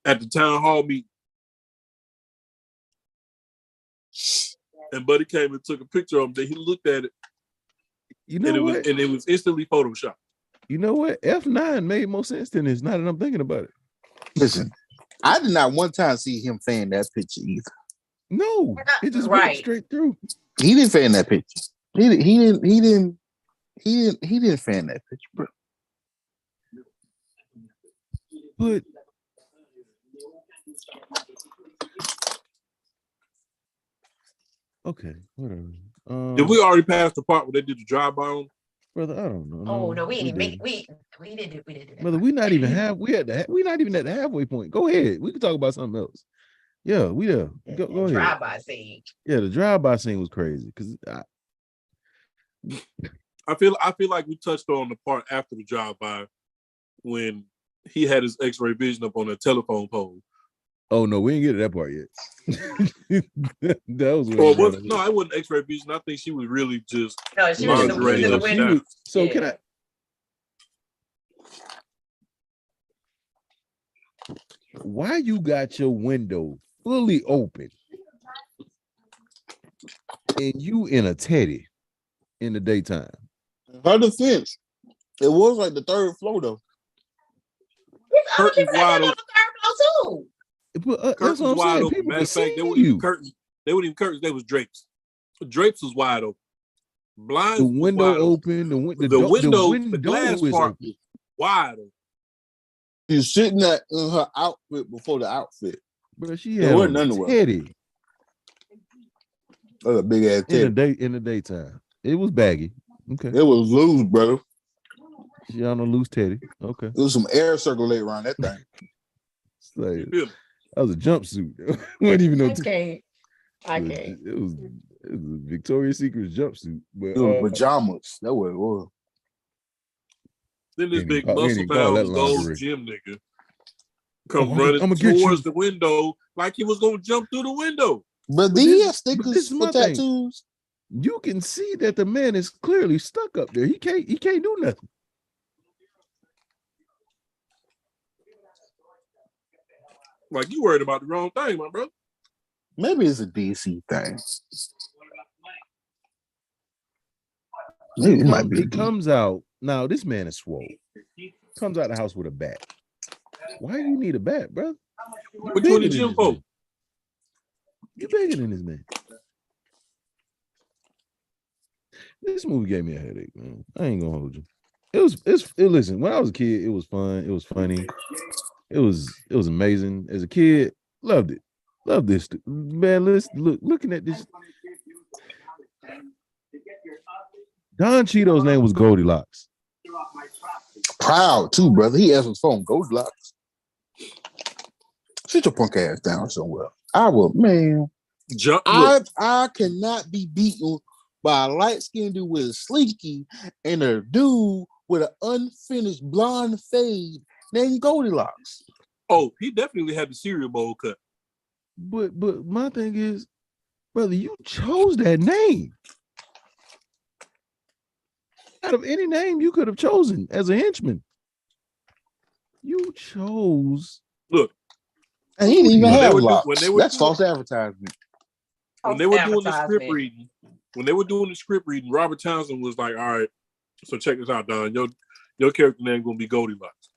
A: At the town hall meeting. And Buddy came and took a picture of him. Then he looked at it.
B: You know what?
A: It was instantly photoshopped.
B: You know what? F9 made more sense than this. Now that I'm thinking about it.
D: Listen, I did not one time see him fan that picture either.
B: No, it just went straight through.
D: He didn't fan that picture. He didn't fan that picture, bro.
B: But okay, whatever.
A: Did we already pass the part where they did the drive-by on?
B: Brother, I don't know.
C: Oh no, we didn't do that.
B: Brother, we're not even we're not even at the halfway point. Go ahead. We can talk about something else. Yeah, we there. Go ahead.
C: Drive-by scene.
B: Yeah, the drive-by scene was crazy because
A: I feel like we touched on the part after the drive-by when he had his X-ray vision up on a telephone pole.
B: Oh no, we didn't get to that part yet. That was
A: no, it wasn't X-ray vision. I think she was really just
C: she was in the window.
B: So can I? Why you got your window fully open and you in a teddy in the daytime?
D: Her defense, it was like the third floor though.
A: Curtains wide open.
C: Too.
B: But, that's what I'm saying. People
A: Matter of fact, they weren't even curtains. They weren't even curtains. They was drapes. The drapes was wide open. Blinds.
B: The window open. The
A: glass part open. Wide open.
D: She's sitting in her outfit before the outfit.
B: But she had a teddy.
D: That's a big ass teddy.
B: In the daytime. It was baggy. Okay.
D: It was loose, brother.
B: She on a loose teddy. Okay.
D: There was some air circulating around that thing.
B: Like, that was a jumpsuit. It wasn't even no.
C: I can't.
B: It was a Victoria's Secret jumpsuit. But
D: it was pajamas. That's what it was.
A: Then this big muscle bound gold gym nigga come running towards the window like he was gonna jump through the window.
D: But these stickers for tattoos.
B: You can see that the man is clearly stuck up there. He can't do nothing.
A: Like you worried about the wrong thing, my brother.
D: Maybe it's a DC thing. Maybe it might be.
B: He comes out. Now, this man is swole. Comes out the house with a bat. Why do you need a bat, bro?
A: What you in the gym for?
B: You bigger than this man. This movie gave me a headache, man. I ain't gonna hold you. Listen, when I was a kid, it was fun. It was funny. It was amazing. As a kid, loved it. Love this. Man, let's looking at this. Don Cheeto's name was Goldilocks.
D: Proud too, brother. He asked his phone, Goldilocks. Sit your punk ass down somewhere. I will, man. I cannot be beaten by a light-skinned dude with a slinky and a dude with an unfinished blonde fade named Goldilocks.
A: Oh, he definitely had the cereal bowl cut.
B: But my thing is, brother, you chose that name. Out of any name you could have chosen as a henchman, you chose.
A: Look,
D: and he didn't even have locks. That's false advertisement.
A: When they were doing the script reading, Robert Townsend was like, "All right, so check this out, Don. Your character name gonna be Goldilocks."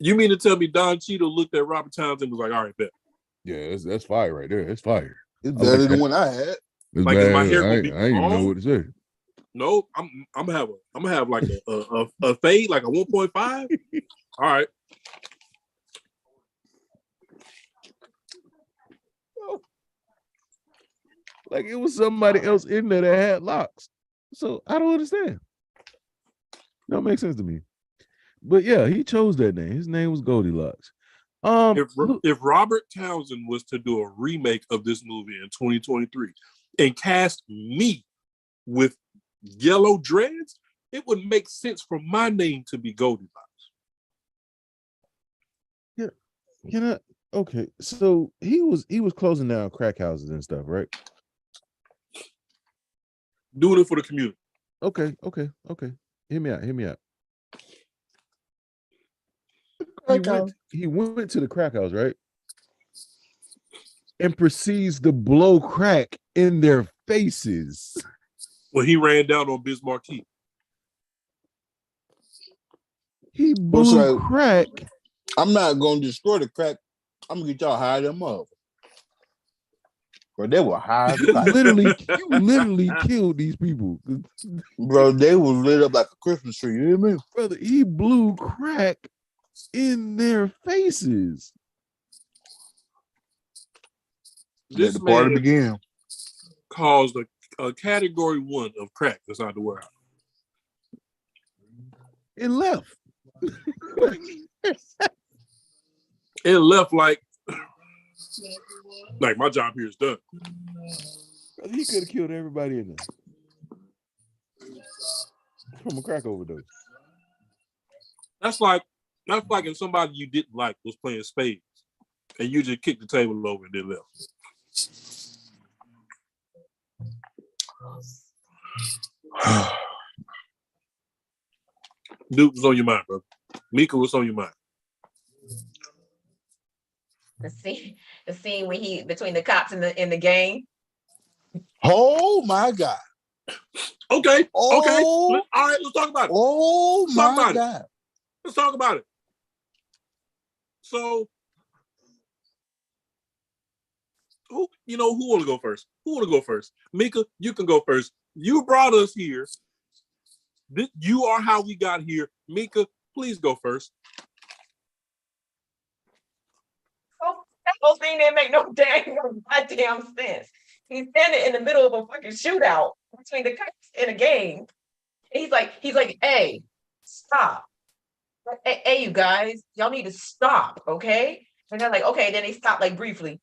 A: You mean to tell me Don Cheadle looked at Robert Townsend and was like, "All right, bet."
B: Yeah, that's fire right there. It's fire.
D: It's better than what I had.
B: It's like, is my hair gonna be I ain't even know what to say.
A: No, I'm gonna have like a fade, like a 1.5. All right.
B: Like it was somebody else in there that had locks. So I don't understand. Don't make sense to me. But yeah, he chose that name. His name was Goldilocks.
A: If Robert Townsend was to do a remake of this movie in 2023 and cast me with yellow dreads, it would make sense for my name to be Goldilocks.
B: Yeah, okay. So he was closing down crack houses and stuff, right?
A: Doing it for the community.
B: Okay. Hear me out. He went to the crack house, right? And proceeds to blow crack in their faces.
A: Well, he ran down on Bismarck.
B: He blew crack.
D: I'm not going to destroy the crack. I'm going to get y'all high them up. Bro, they were high.
B: You literally killed these people.
D: Bro, they were lit up like a Christmas tree. You hear me?
B: Brother, he blew crack in their faces.
A: This
D: the party began.
A: Caused a category 1 of crack inside the warehouse.
B: It left.
A: It left like my job here is done.
B: He could have killed everybody in there from a crack overdose.
A: That's like if somebody you didn't like was playing spades and you just kicked the table over and then left. Duke, what's on your mind, bro? Mika, what's on your mind?
C: The scene when he between the cops and the gang.
D: Oh my God.
A: Okay. All right, let's talk about it.
D: Oh my God.
A: Let's talk about it. So, who want to go first? Who want to go first? Mika, you can go first. You brought us here. You are how we got here. Mika, please go first.
C: That whole thing didn't make no goddamn sense. He's standing in the middle of a fucking shootout between the cops and a gang. And he's like, hey, stop. Hey, you guys, y'all need to stop, okay? And they're like, okay. Then they stop like briefly.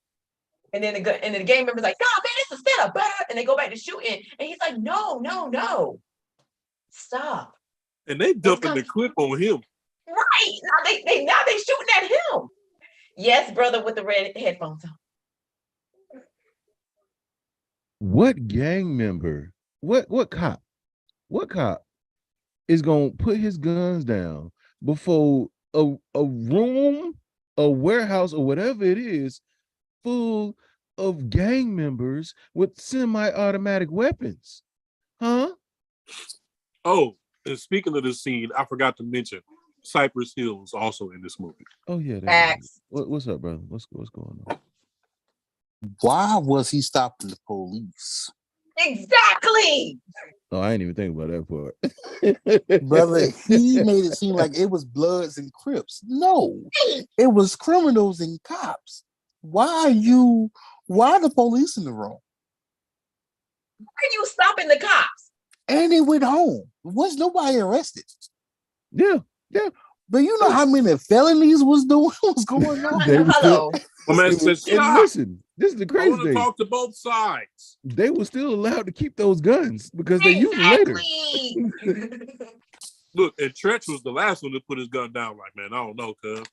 C: And then the gang member's like, nah, man, it's a setup. And they go back to shooting. And he's like, no. Stop.
A: And they dumping the clip on him.
C: Right. Now they shooting at him. Yes, brother with the red headphones on.
B: What gang member, what cop is gonna put his guns down before a room, a warehouse, or whatever it is, full of gang members with semi-automatic weapons? Huh?
A: Oh, and speaking of this scene, I forgot to mention Cypress Hill is also in this movie.
B: Oh yeah. What's up, brother? What's going on?
D: Why was he stopping the police?
C: Exactly.
B: Oh, I ain't even think about that part.
D: Brother, he made it seem like it was Bloods and Crips. No, it was criminals and cops. Why the police in the room?
C: Why are you stopping the cops?
D: And they went home. Was nobody arrested?
B: Yeah.
D: But you know how many felonies was going on?
C: Hello.
B: Listen, this is the crazy thing. I want to
A: talk to both sides.
B: They were still allowed to keep those guns because they use them later.
A: Look, and Tretch was the last one to put his gun down. Like, man, I don't know, cuz.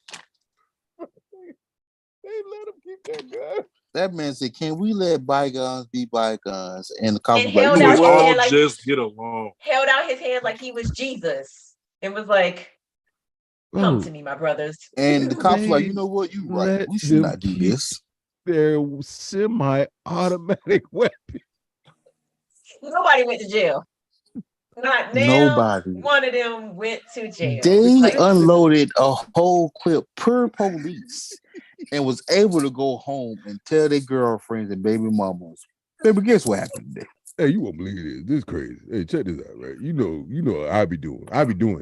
B: let him keep that gun.
D: That man said, "Can we let bygones be bygones?" And the cop
C: And
D: was like,
C: held
A: We
C: out
A: would
C: his
A: all
C: hand like
A: just get along.
C: held out his hand like he was Jesus. It was like, come to me, my brothers.
D: And the cops were like, "You know what? You right.
B: Let
D: We should
B: them
D: not do
B: keep
D: this."
B: their semi-automatic weapon.
C: Nobody went to jail. Not now.
D: Nobody.
C: One of them went to jail.
D: They
C: Like,
D: unloaded a whole clip per police and was able to go home and tell their girlfriends and baby mamas, "Baby, guess what happened today?"
B: Hey, you won't believe this. This is crazy. Hey, check this out, right? You know, I be doing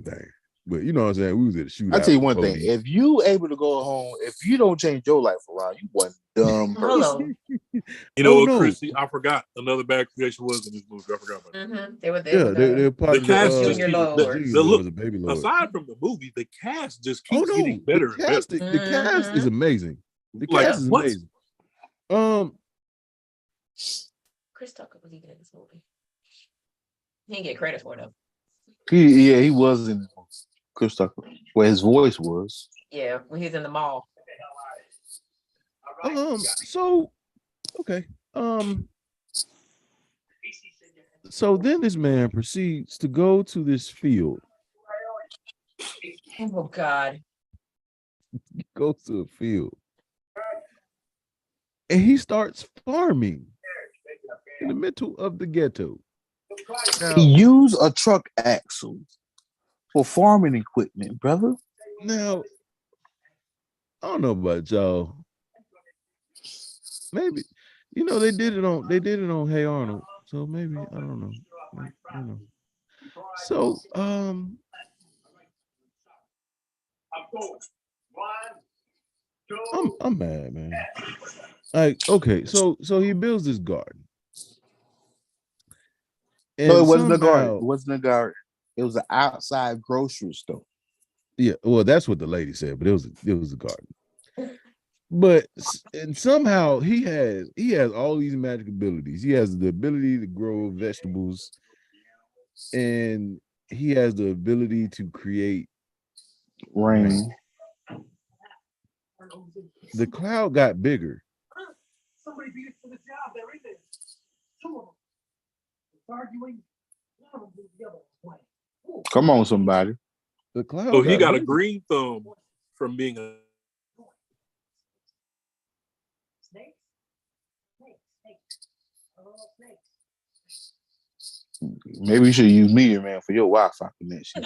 B: things. But you know what I'm saying? We was at a shootout.
D: I tell you one thing:
B: police.
D: if you able to go home, if you don't change your life around, you one dumb
C: hold
D: person.
C: on.
A: You know what,
B: no.
A: Chrissy? I forgot another bad creation was in this movie. I forgot about that.
C: They were there.
B: They're part
A: The
B: of
A: cast just
C: Junior
A: keep
C: Lords.
A: the look.
B: was a baby lord.
A: Aside from the movie, the cast just
B: Oh
A: keeps
B: no,
A: getting better and better.
B: the cast is amazing. The
A: Like,
B: cast is
A: what?
B: amazing.
C: Chris Tucker was even in this movie. He didn't get credit for it though.
D: He was in Chris Tucker, where his voice was.
C: Yeah, when he's in the mall.
B: So okay. So then this man proceeds to go to this field.
C: Oh God.
B: He goes to a field. And he starts farming in the middle of the ghetto. Now,
D: He used a truck axle for farming equipment, brother.
B: Now, I don't know about y'all. Maybe, they did it on Hey Arnold. So maybe, I don't know. So, I'm mad, man. Like, okay, so he builds this garden. And
D: no, it wasn't a garden. It wasn't a garden. It was an outside grocery store.
B: Yeah, well, that's what the lady said, but it was a garden. But and somehow he has all these magic abilities. He has the ability to grow vegetables, and he has the ability to create rain. The cloud got bigger. Somebody beat it for the job. There is it. Two of them. It's arguing.
D: Come on, somebody.
B: The cloud.
A: So he got a green thumb from being a.
D: Maybe you should use Meteor, man, for your Wi-Fi connection.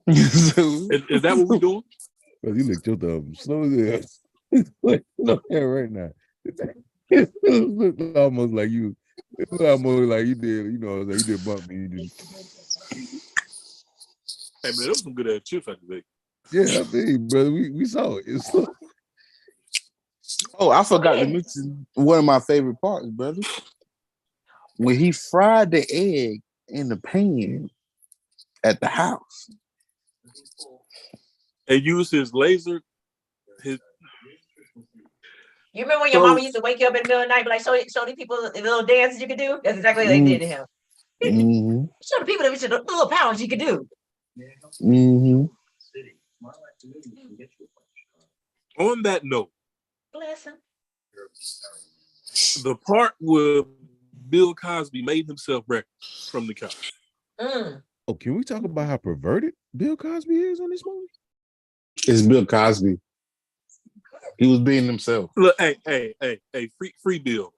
A: Is that what we're doing?
B: Well, you licked your thumb slow as hell. Look here right now. It looked almost like you. It looked almost like you did. You did bump me.
A: Hey man, those some good ass chips I could make.
B: Yeah, I mean, brother, we saw it.
D: Oh, I forgot to mention one of my favorite parts, brother. When he fried the egg in the pan at the house.
A: And used his laser. You
C: remember when your mama used to wake you up in the middle of the night, be like, show these people the little dances you could do? That's exactly what they did to him.
D: Mm-hmm.
C: Show the people the little powers you could do.
D: Mm-hmm.
A: On that note,
C: bless him.
A: The part where Bill Cosby made himself breakfast from the couch.
B: Oh, can we talk about how perverted Bill Cosby is on this movie?
D: It's Bill Cosby. He was being himself.
A: Look, hey, free Bill.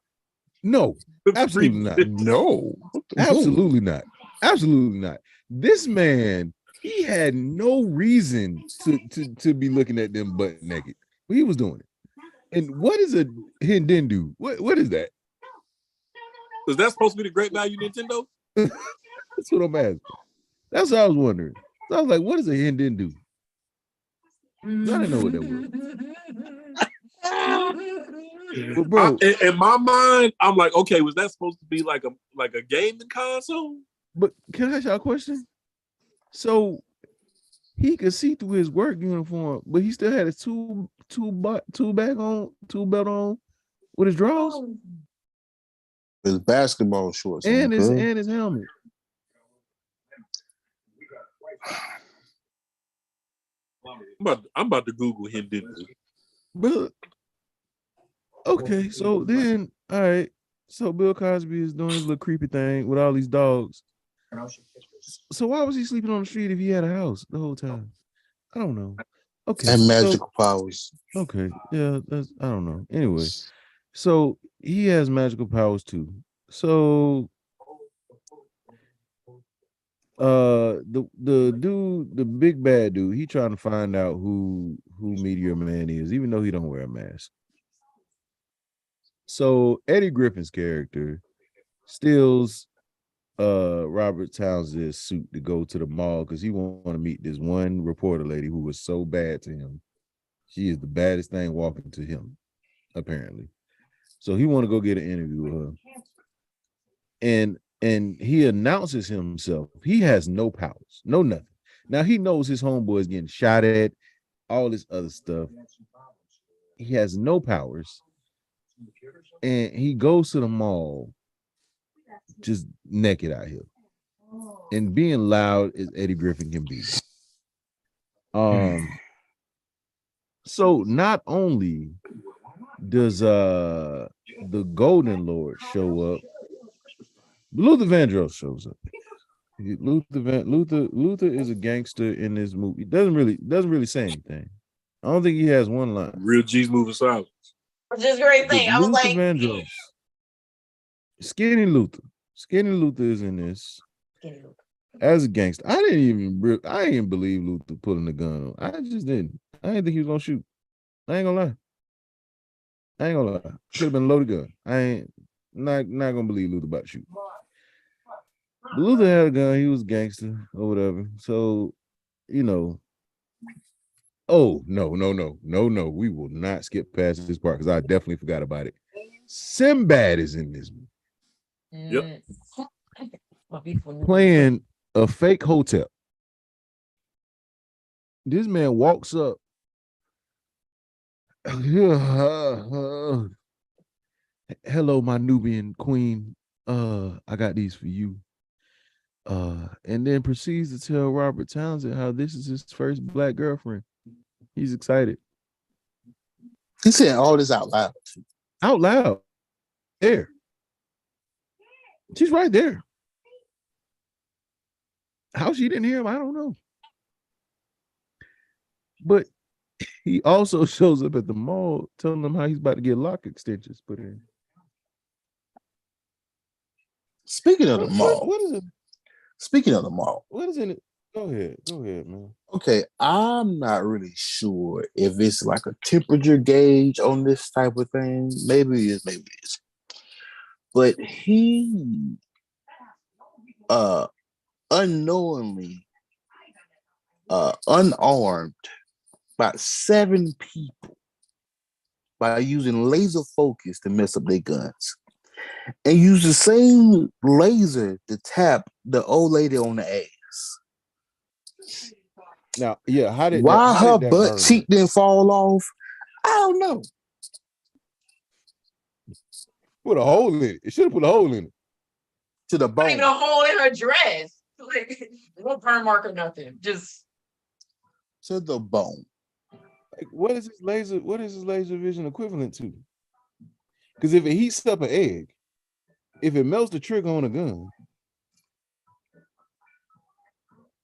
B: No, absolutely not.
D: No,
B: absolutely not. Absolutely not. This man, he had no reason to be looking at them butt naked. But he was doing it. And what is a Nintendo? What is that?
A: Was that supposed to be the great value Nintendo?
B: That's what I'm asking. That's what I was wondering. So I was like, what is a Nintendo? I didn't know what that was. But bro,
A: in my mind, I'm like, okay, was that supposed to be like a gaming console?
B: But can I ask y'all a question? So he could see through his work uniform, but he still had his tool belt on with his drawers.
D: His basketball shorts
B: and his helmet.
A: I'm about to Google him, didn't he?
B: But okay, so then all right. So Bill Cosby is doing his little creepy thing with all these dogs. So why was he sleeping on the street if he had a house the whole time? I don't know. Okay.
D: And magical powers.
B: Okay. Yeah, I don't know. Anyway, so he has magical powers too. So the dude, the big bad dude, he trying to find out who Meteor Man is, even though he don't wear a mask. So Eddie Griffin's character steals Robert Townsend's suit to go to the mall because he want to meet this one reporter lady who was so bad to him. She is the baddest thing walking to him, apparently. So he want to go get an interview with her. And he announces himself. He has no powers, no nothing. Now he knows his homeboy is getting shot at, all this other stuff. He has no powers. And he goes to the mall just naked out here. And being loud as Eddie Griffin can be. So not only does the Golden Lord show up, Luther Vandross shows up. Luther is a gangster in this movie. Doesn't really say anything. I don't think he has one line.
A: Real G's moving silence.
C: Which is a great thing. I was
B: Luther
C: like,
B: Vandross. Skinny Luther is in this as a gangster. I didn't even believe Luther pulling the gun on. I just didn't. I didn't think he was gonna shoot. I ain't gonna lie. Should have been a loaded gun. I ain't not gonna believe Luther about to shoot. But Luther had a gun. He was a gangster or whatever. So, you know. Oh, no. We will not skip past this part because I definitely forgot about it. Sinbad is in this movie.
C: Yep.
B: Playing a fake hotel. This man walks up. Hello, my Nubian queen. I got these for you. And then proceeds to tell Robert Townsend how this is his first black girlfriend. He's excited.
D: He's saying all this out loud.
B: Out loud. There. She's right there. How she didn't hear him, I don't know. But he also shows up at the mall telling them how he's about to get lock extensions put in.
D: Speaking of the mall.
B: What is it?
D: Speaking of the mall.
B: What is in it? Go ahead, man.
D: Okay, I'm not really sure if it's like a temperature gauge on this type of thing. Maybe it is. But he unknowingly unarmed about 7 people by using laser focus to mess up their guns. And use the same laser to tap the old lady on the ass.
B: Now, yeah,
D: why her butt cheek didn't fall off? I don't know.
B: Put a hole in it. It should have put a hole in it.
D: To the bone.
C: Not even a hole in her dress. Like, no burn mark or nothing. Just
D: to the bone.
B: Like, what is his laser vision equivalent to? Because if it heats up an egg, if it melts the trigger on a gun,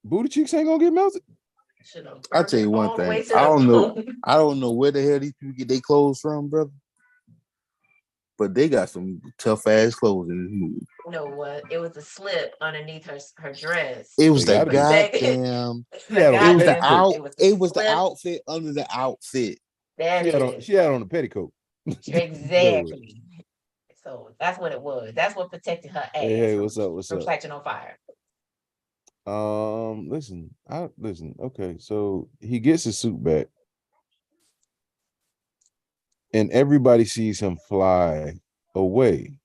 B: booty cheeks ain't gonna get melted.
D: I'll tell you one thing. I don't know where the hell these people get their clothes from, brother. But they got some tough ass clothes in this movie.
C: You know what? It was a slip underneath her dress.
D: It was the goddamn. It was the outfit under the outfit.
B: She had on a petticoat.
C: Exactly. So that's what it was. That's what protected her ass.
B: Hey, what's up?
C: From catching on fire.
B: Listen. Okay, so he gets his suit back, and everybody sees him fly away.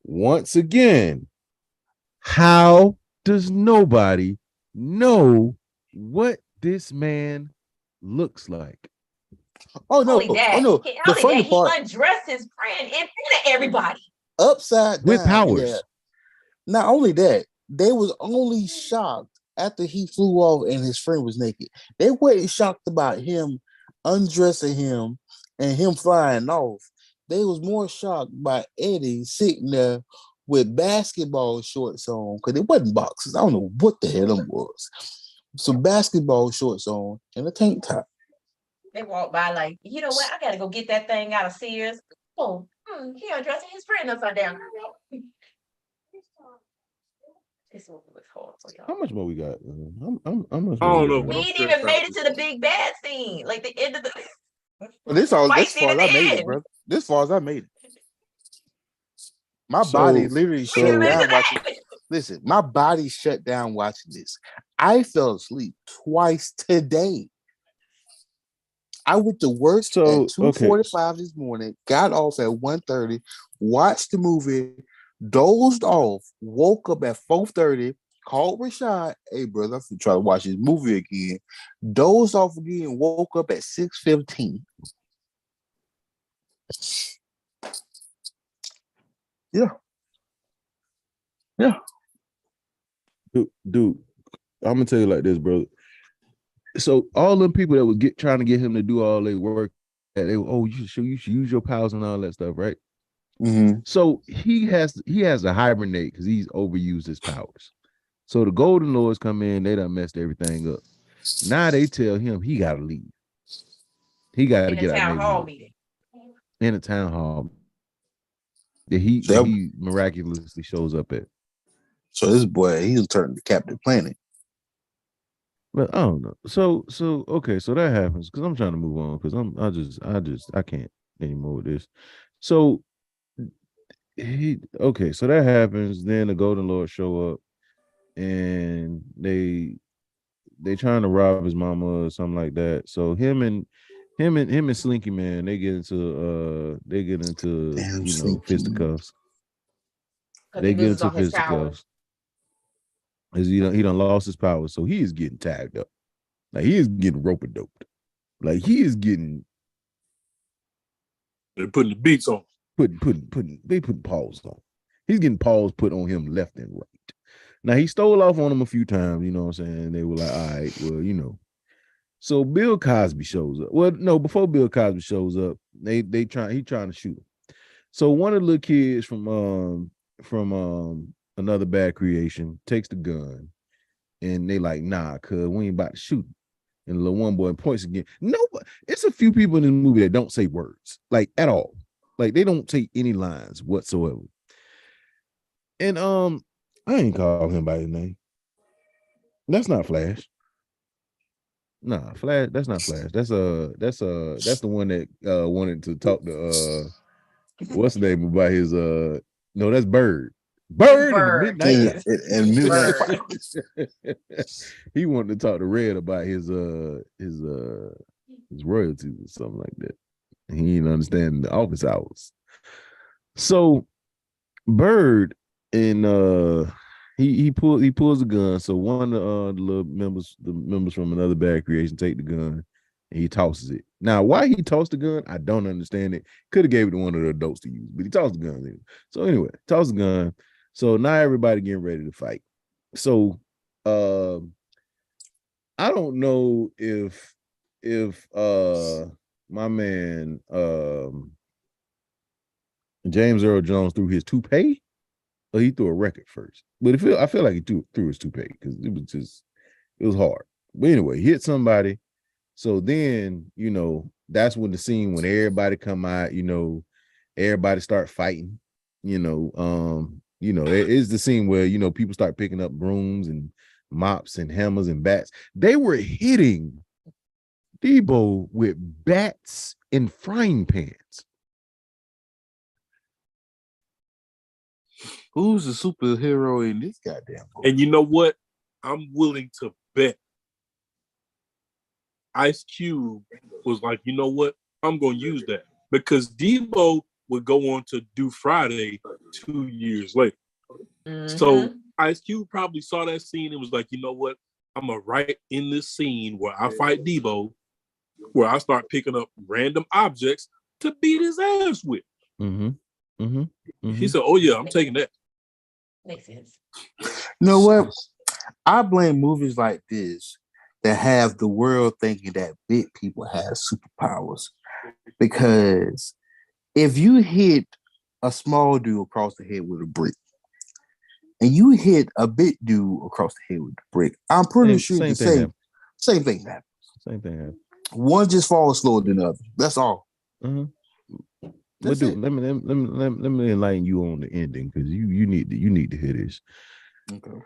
B: Once again, how does nobody know what this man looks like?
D: Oh no! The funny part,
C: he undressed his friend in front of everybody.
D: Upside down
B: with powers.
D: Yeah. Not only that, they was only shocked after he flew off and his friend was naked. They weren't shocked about him undressing him and him flying off, they was more shocked by Eddie sitting there with basketball shorts on, because it wasn't boxers. I don't know what the hell them was. Some basketball shorts on and a tank top.
C: They walk by like, you know what? I gotta go get that thing out of Sears. Oh, he undressing his friend upside down. This movie was horrible, y'all.
B: How much more we got? How much
A: I don't know.
C: We ain't even made it to the big bad scene, like the end of the.
D: Well, this far as I made it, bro. This far as I made it. My body literally shut down watching. Listen, my body shut down watching this. I fell asleep twice today. I went to work at 2:45 this morning, got off at 1:30, watched the movie, dozed off, woke up at 4:30, called Rashad, hey brother, I'm trying to watch this movie again, dozed off again, woke up at 6:15. Yeah.
B: Dude, I'm gonna tell you like this, brother. So all them people that would trying to get him to do all their work, that you should use your powers and all that stuff, right?
D: Mm-hmm.
B: So he has to hibernate because he's overused his powers. So the Golden Lords come in, they done messed everything up. Now they tell him he gotta leave. He gotta get out of the town meeting. In a town hall that he miraculously shows up at.
D: So this boy, he's turned to Captain Planet.
B: But I don't know. So okay, so that happens because I'm trying to move on because I can't anymore with this. So so that happens. Then the Golden Lords show up and they trying to rob his mama or something like that. So him and Slinky Man, they get into fisticuffs. They get into fisticuffs. He done lost his power, so he is getting tagged up. Like he is getting rope-a-doped. Like he is getting.
A: They're putting the beats on.
B: They put paws on. He's getting paws put on him left and right. Now he stole off on him a few times. You know what I'm saying? They were like, all right, well, So Bill Cosby shows up. Well, no, before Bill Cosby shows up, he trying to shoot him. So one of the little kids from Another Bad Creation takes the gun, and they like, nah, cuz we ain't about to shoot him. And the little one boy points again. No, it's a few people in this movie that don't say words, like at all. Like they don't take any lines whatsoever. And I ain't call him by his name. That's not Flash. Nah, Flash. That's not Flash. That's the one that wanted to talk to what's the name about his no, that's Bird. Bird. And Midnight. He wanted to talk to Red about his royalties or something like that. He didn't understand the office hours. So Bird and he pulls a gun. So one of the members from Another Bad Creation take the gun and he tosses it. Now, why he tossed the gun, I don't understand it. Could have gave it to one of the adults to use, but he tossed the gun in. So anyway, toss the gun. So now everybody getting ready to fight. So I don't know if my man James Earl Jones threw his toupee or he threw a record first. But I feel like he threw his toupee because it was hard. But anyway, he hit somebody. So then, that's when the scene when everybody come out, everybody start fighting, it is the scene where, people start picking up brooms and mops and hammers and bats. They were hitting Debo with bats and frying pans.
D: Who's the superhero in this goddamn book?
A: And you know what? I'm willing to bet Ice Cube was like, you know what? I'm going to use that. Because Debo would go on to do Friday 2 years later. Mm-hmm. So Ice Cube probably saw that scene and was like, you know what? I'm going to write in this scene where I fight Debo, where I start picking up random objects to beat his ass with.
B: Mm-hmm. Mm-hmm. Mm-hmm.
A: He said, oh, yeah, I'm taking that.
C: Makes sense.
D: You know what? I blame movies like this that have the world thinking that big people have superpowers. because if you hit a small dude across the head with a brick, and you hit a big dude across the head with the brick, I'm pretty sure the same thing happens.
B: Same thing happens.
D: One just falls slower than the other. That's all.
B: Mm-hmm. But dude, let me enlighten you on the ending because you need to hear this.
D: Okay.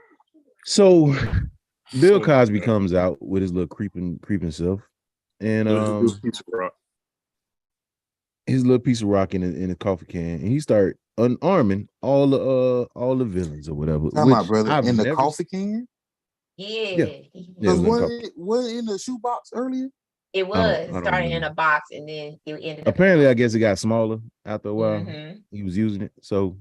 B: So Bill Cosby comes out with his little creeping self, and his little piece of rock in a coffee can, and he start unarming all the villains or whatever.
D: Time out, brother. In the coffee can?
C: Yeah.
D: Because was in the shoebox earlier?
C: It was starting in a box, and then it ended up.
B: Apparently, I guess it got smaller after a while. Mm-hmm. He was using it, so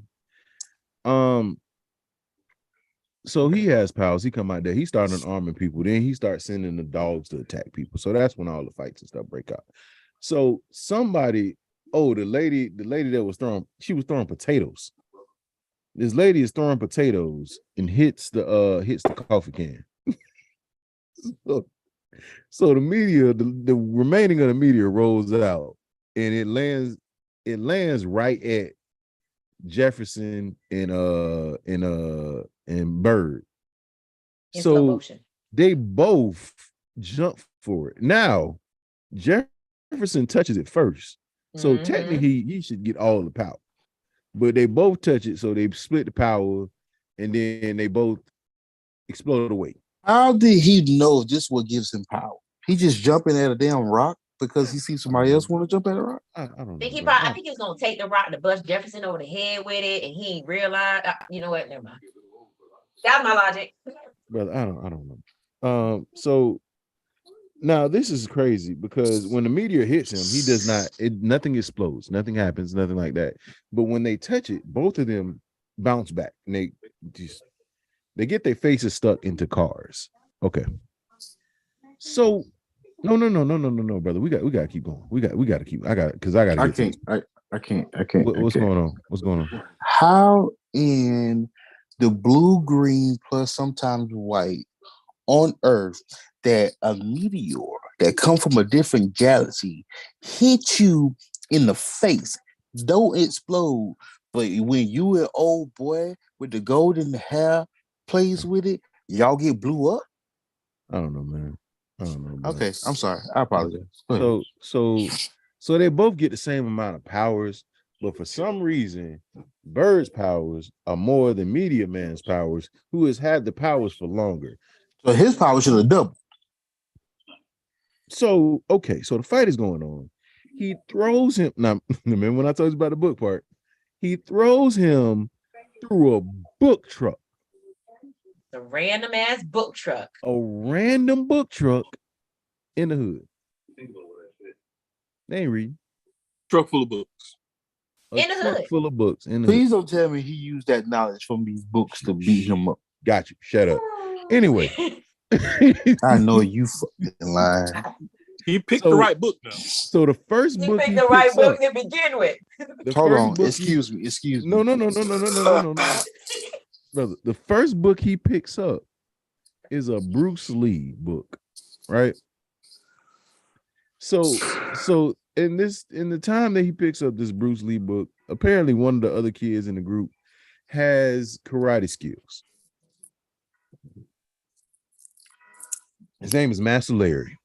B: he has powers. He come out there. He started arming people. Then he starts sending the dogs to attack people. So that's when all the fights and stuff break out. So somebody, the lady that was throwing potatoes. This lady is throwing potatoes and hits the coffee can. So the meteor, the remaining of the meteor rolls out, and it lands right at Jefferson and Bird. So they both jump for it. Now Jefferson touches it first, so technically he should get all the power, but they both touch it, so they split the power, and then they both explode away.
D: How did he know this what gives him power? He just jumping at a damn rock because he sees somebody else want to jump at a rock?
B: I don't know.
C: I think he was going to take the rock to bust Jefferson over the head with it, and he ain't realized. You know what? Never mind. That's my logic.
B: Brother, I don't know. So now this is crazy because when the meteor hits him, he does not. Nothing explodes. Nothing happens. Nothing like that. But when they touch it, both of them bounce back, and they get their faces stuck into cars. Okay. So no, brother. We got to keep going. We got to keep. I got I can't. What's going on? What's going on?
D: How in the blue, green, plus sometimes white on Earth that a meteor that come from a different galaxy hit you in the face, don't explode, but when you an old boy with the golden hair plays with it, y'all get blew up?
B: I don't know, man.
D: Okay, I'm sorry. I apologize.
B: So they both get the same amount of powers, but for some reason, Bird's powers are more than Meteor Man's powers, who has had the powers for longer.
D: So his power should have doubled.
B: So the fight is going on. He throws him. Now, remember when I told you about the book part? He throws him through a book truck.
C: A random ass book truck.
B: A random book truck in the hood. They ain't reading.
A: Truck full of books.
C: In the hood.
B: Full of books.
D: Please don't tell me he used that knowledge from these books to beat him up.
B: Got you. Shut up. Anyway.
D: I know you fucking lying.
A: He picked the right book now.
B: So the first book
C: he picked the right book to begin with.
D: Hold on. Excuse me.
B: No. Brother, the first book he picks up is a Bruce Lee book, right? So in the time that he picks up this Bruce Lee book, apparently one of the other kids in the group has karate skills. His name is Master Larry.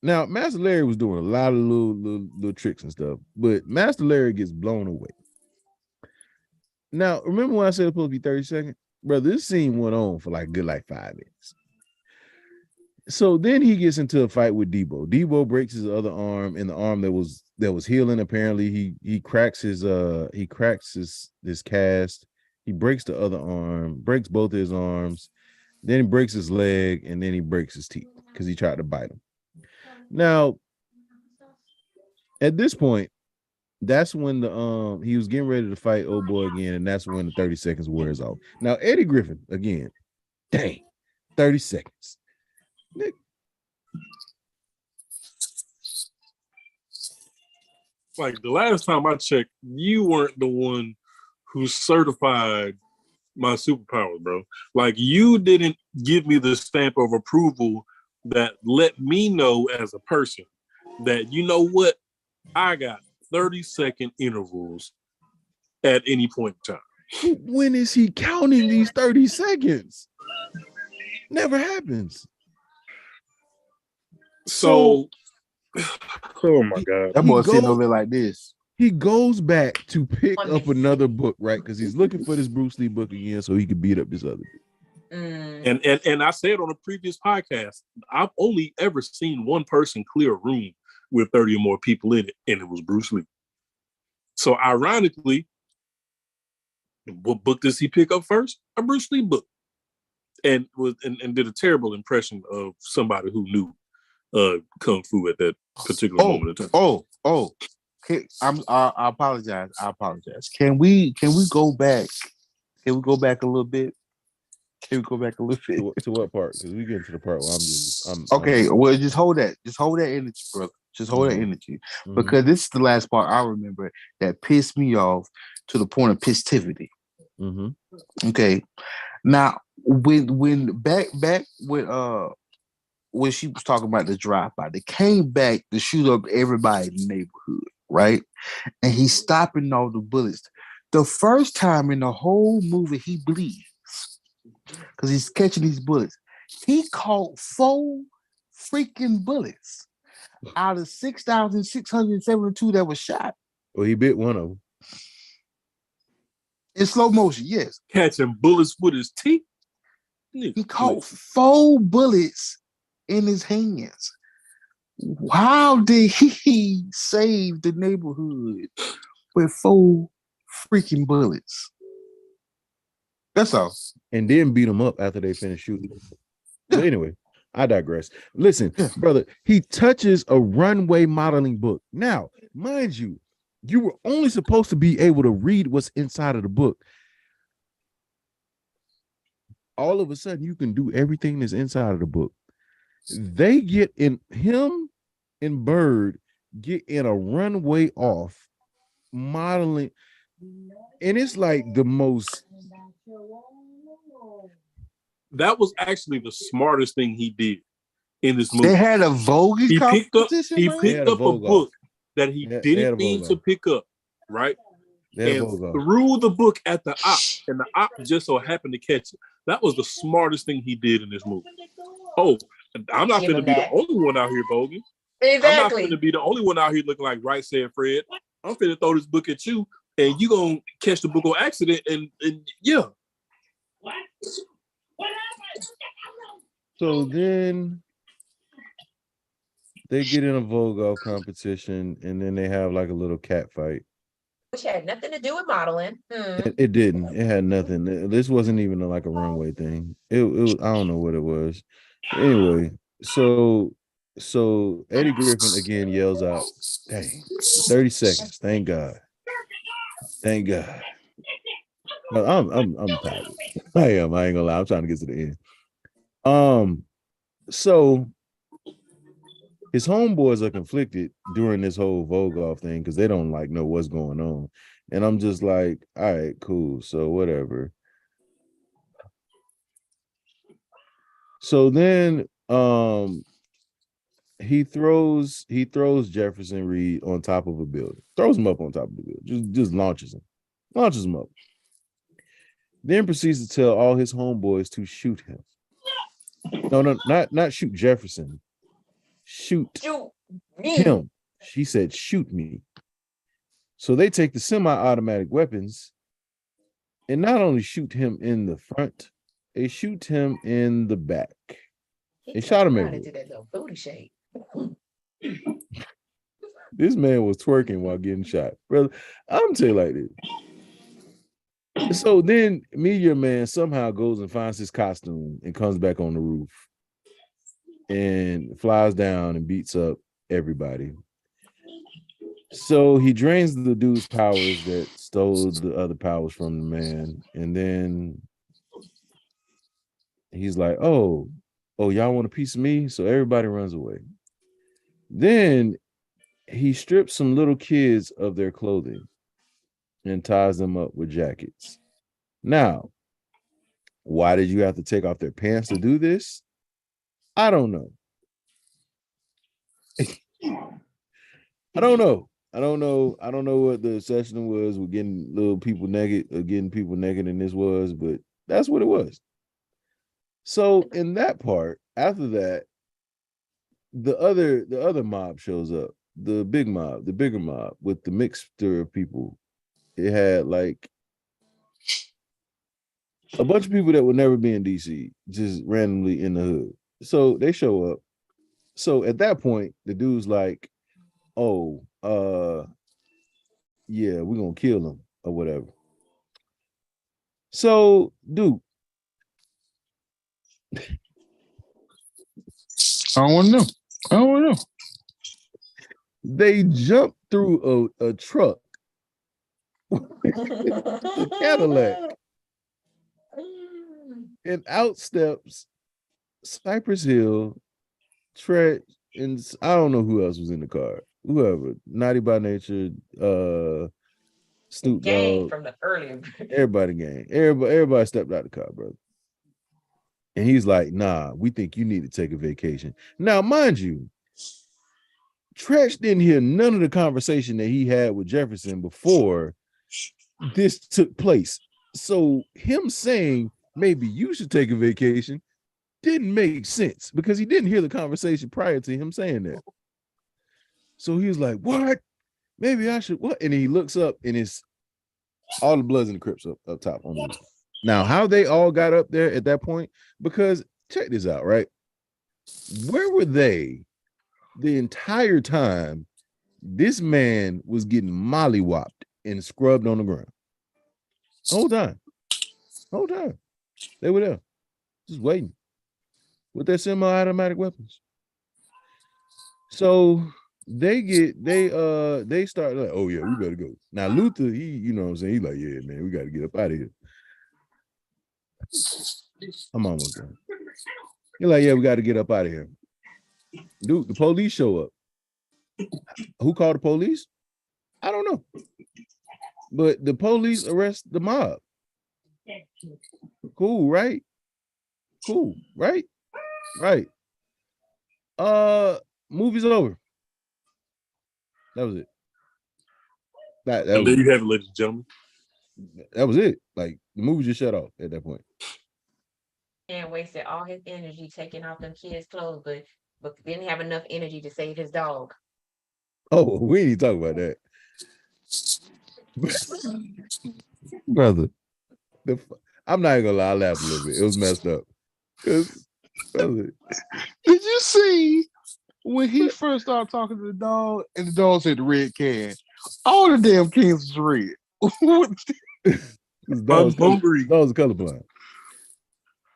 B: Now, Master Larry was doing a lot of little tricks and stuff, but Master Larry gets blown away. Now, remember when I said it's supposed to be 30 seconds? Brother, this scene went on for like 5 minutes. So then he gets into a fight with Debo. Debo breaks his other arm, and the arm that was healing. Apparently, he cracks his cast. He breaks the other arm, breaks both his arms. Then he breaks his leg, and then he breaks his teeth because he tried to bite him. Now, at this point, that's when he was getting ready to fight old boy again, and that's when the 30 seconds wears off. Now, Eddie Griffin again, dang, 30 seconds. Nick.
A: Like the last time I checked, you weren't the one who certified my superpowers, bro. Like you didn't give me the stamp of approval that let me know as a person that you know what, I got 30-second intervals at any point in time.
B: When is he counting these 30 seconds? Never happens.
A: So oh my God.
D: That boy sitting over there like this.
B: He goes back to pick up another book, right? Because he's looking for this Bruce Lee book again so he could beat up this other dude.
A: And I said on a previous podcast, I've only ever seen one person clear a room with 30 or more people in it, and it was Bruce Lee. So ironically, what book does he pick up first? A Bruce Lee book. And did a terrible impression of somebody who knew kung fu at that particular moment of time.
D: I apologize. Can we go back? Can we go back a little bit? To
B: what part? Because we get to the part where
D: well, just hold that energy, brother. Just hold that energy. Because this is the last part I remember that pissed me off to the point of pissivity. Okay. Now when back when she was talking about the drive-by, they came back to shoot up everybody in the neighborhood, right? And he's stopping all the bullets. The first time in the whole movie he bleeds because he's catching these bullets. He caught 4 freaking bullets out of 6,672 that was shot.
B: Well, he bit one of them.
D: In slow motion, yes.
A: Catching bullets with his teeth.
D: He caught 4 bullets in his hands. How did he save the neighborhood with 4 freaking bullets? That's all.
B: And then beat them up after they finished shooting. But anyway, I digress. Listen, brother, he touches a runway modeling book. Now, mind you, you were only supposed to be able to read what's inside of the book. All of a sudden, you can do everything that's inside of the book. They get in, him and Bird get in a runway off modeling, and it's like the most.
A: That was actually the smartest thing he did in this movie.
D: They had a Vogue competition.
A: He picked up a book that he didn't mean to pick up, right? And threw the book at the op, and the op just so happened to catch it. That was the smartest thing he did in this movie. Oh, I'm not going to be the only one out here voguing.
C: Exactly.
A: I'm not going to be the only one out here looking like Right Said Fred. I'm going to throw this book at you, and you going to catch the book on accident, and yeah.
E: What happened?
B: So then they get in a Vogue competition, and then they have like a little cat fight.
C: Which had nothing to do with modeling.
B: It didn't. It had nothing. This wasn't even like a runway thing. It was, I don't know what it was. Anyway, so Eddie Griffin again yells out, "Dang, 30 seconds. Thank God. Thank God." But I'm tired. I am. I ain't gonna lie. I'm trying to get to the end. So his homeboys are conflicted during this whole Vogue off thing because they don't like know what's going on. And I'm just like, all right, cool. So whatever. So then he throws Jefferson Reed on top of a building, throws him up on top of the building, just launches him up. Then proceeds to tell all his homeboys to shoot him. No, not shoot Jefferson. Shoot him. She said, shoot me. So they take the semi-automatic weapons and not only shoot him in the front, they shoot him in the back. They shot him everywhere. This man was twerking while getting shot. Brother, I'm telling you like this. So then Meteor Man somehow goes and finds his costume and comes back on the roof and flies down and beats up everybody. So he drains the dude's powers that stole the other powers from the man. And then he's like, oh, y'all want a piece of me? So everybody runs away. Then he strips some little kids of their clothing and ties them up with jackets. Now, why did you have to take off their pants to do this? I don't know. I I don't know what the session was with getting little people naked or getting people naked in this was, but that's what it was. So in that part, after that, the other mob shows up, the bigger mob with the mixture of people. It had like a bunch of people that would never be in DC, just randomly in the hood. So they show up. So at that point, the dude's like, "Oh, yeah, we're gonna kill him or whatever." So, dude,
D: I don't want to know. I don't want to know.
B: they jumped through a truck, a Cadillac, and out steps Cypress Hill, Tret, and I don't know who else was in the car. Whoever, Naughty by Nature, Snoop Dogg
C: from the earlier.
B: Everybody stepped out the car, brother. And he's like, "Nah, we think you need to take a vacation." Now, mind you, Tretch didn't hear none of the conversation that he had with Jefferson before this took place. So him saying maybe you should take a vacation didn't make sense because he didn't hear the conversation prior to him saying that. So he was like, "What? Maybe I should what?" And he looks up and it's all the Bloods and the Crips up top on the list. Now, how they all got up there at that point, because check this out, right? Where were they the entire time this man was getting mollywopped and scrubbed on the ground? Whole time. They were there, just waiting with their semi-automatic weapons. So they start like, "Oh yeah, we better go." Now Luther, he, you know what I'm saying, he's like, "Yeah, man, we got to get up out of here." I'm almost done. You're like, "Yeah, we got to get up out of here." Dude, the police show up. Who called the police? I don't know. But the police arrest the mob. Cool, right? Cool, right? Right. Movie's over. That was it. That
A: and
B: was
A: there you have it, ladies and gentlemen.
B: That was it. Like the movie just shut off at that point.
C: And wasted all his energy taking off them kids' clothes, but didn't have enough energy to save his dog.
B: Oh, we ain't talking about that. Brother, I'm not even gonna lie, I laughed a little bit. It was messed up. Brother,
D: did you see when he first started talking to the dog and the dog said the red can? All the damn cans was red.
A: I'm hungry.
B: Dogs are colorblind.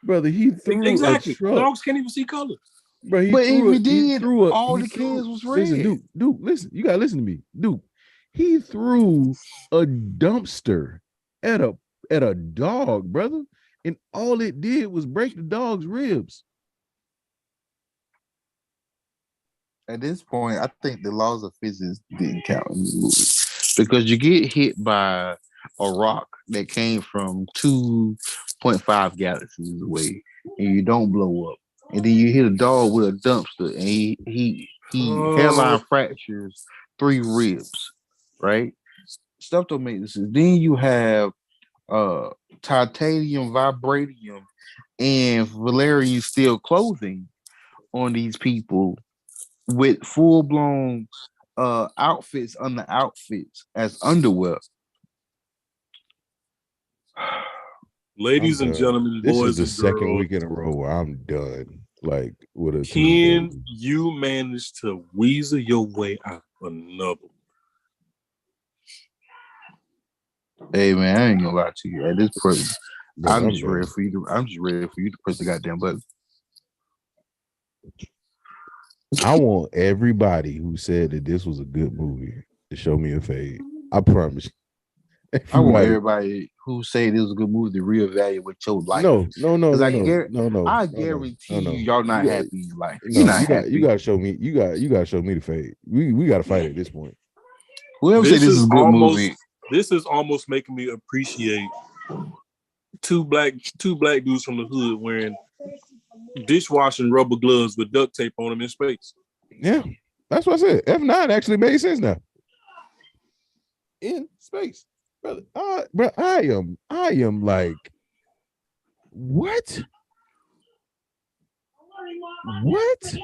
B: Brother, he threw
A: exactly.
B: a truck.
A: Dogs can't even see color.
B: Bro,
D: but if he did, all the cans was red.
B: Listen, Duke, listen. You gotta listen to me. Duke, he threw a dumpster at a dog, brother, and all it did was break the dog's ribs.
D: At this point, I think the laws of physics didn't count in the movie because you get hit by a rock that came from 2.5 galaxies away, and you don't blow up. And then you hit a dog with a dumpster, and he hairline fractures 3 ribs, right? Stuff don't make sense. Then you have titanium, vibranium, and Valerian steel clothing on these people with full-blown outfits under outfits as underwear.
A: Ladies and gentlemen,
B: this
A: boys
B: is the
A: and
B: second
A: girls,
B: week in a row where I'm done. Like with a
A: can you manage to weasel your way out another?
D: Hey man, I ain't gonna lie to you. At this point, I'm just ready for you to press the goddamn button.
B: I want everybody who said that this was a good movie to show me a fade. I promise.
D: I want everybody who say this was a good movie to reevaluate your life.
B: No.
D: I guarantee you, y'all not happy in life.
B: You're not happy. You gotta show me. You gotta show me the fade. We gotta fight at this point.
D: Whoever said this is a good movie.
A: This is almost making me appreciate two black dudes from the hood wearing dishwashing rubber gloves with duct tape on them in space.
B: Yeah, that's what I said. F9 actually made sense now. in space, brother. I am like, what? What?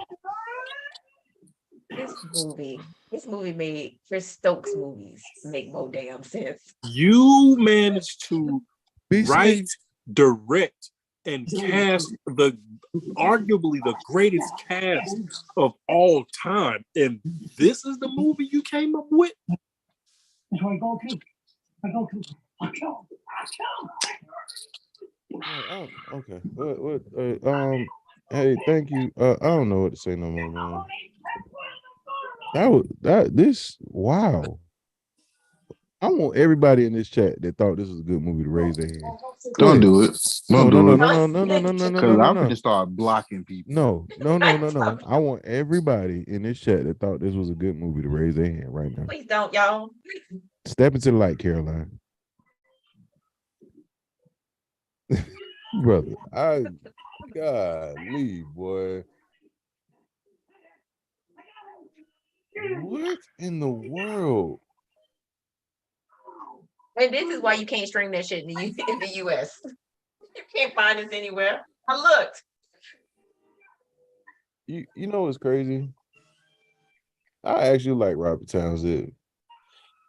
C: This movie made Chris Stokes movies make more damn sense.
A: You managed to
B: Beast
A: write,
B: Made.
A: direct, and cast arguably the greatest cast of all time, and this is the movie you came up with.
E: That's where I go to. I kill.
B: Okay. What? Hey, thank you. I don't know what to say no more, man. Wow. I want everybody in this chat that thought this was a good movie to raise their hand.
D: Don't do it.
B: No.
D: Because I'm going to start blocking people.
B: No. I want everybody in this chat that thought this was a good movie to raise their hand right now.
C: Please don't, y'all.
B: Step into the light, Caroline. Brother, golly, boy. What in the world?
C: And this is why you can't stream that shit in the US. You can't find this anywhere. I looked.
B: You know what's crazy? I actually like Robert Townsend.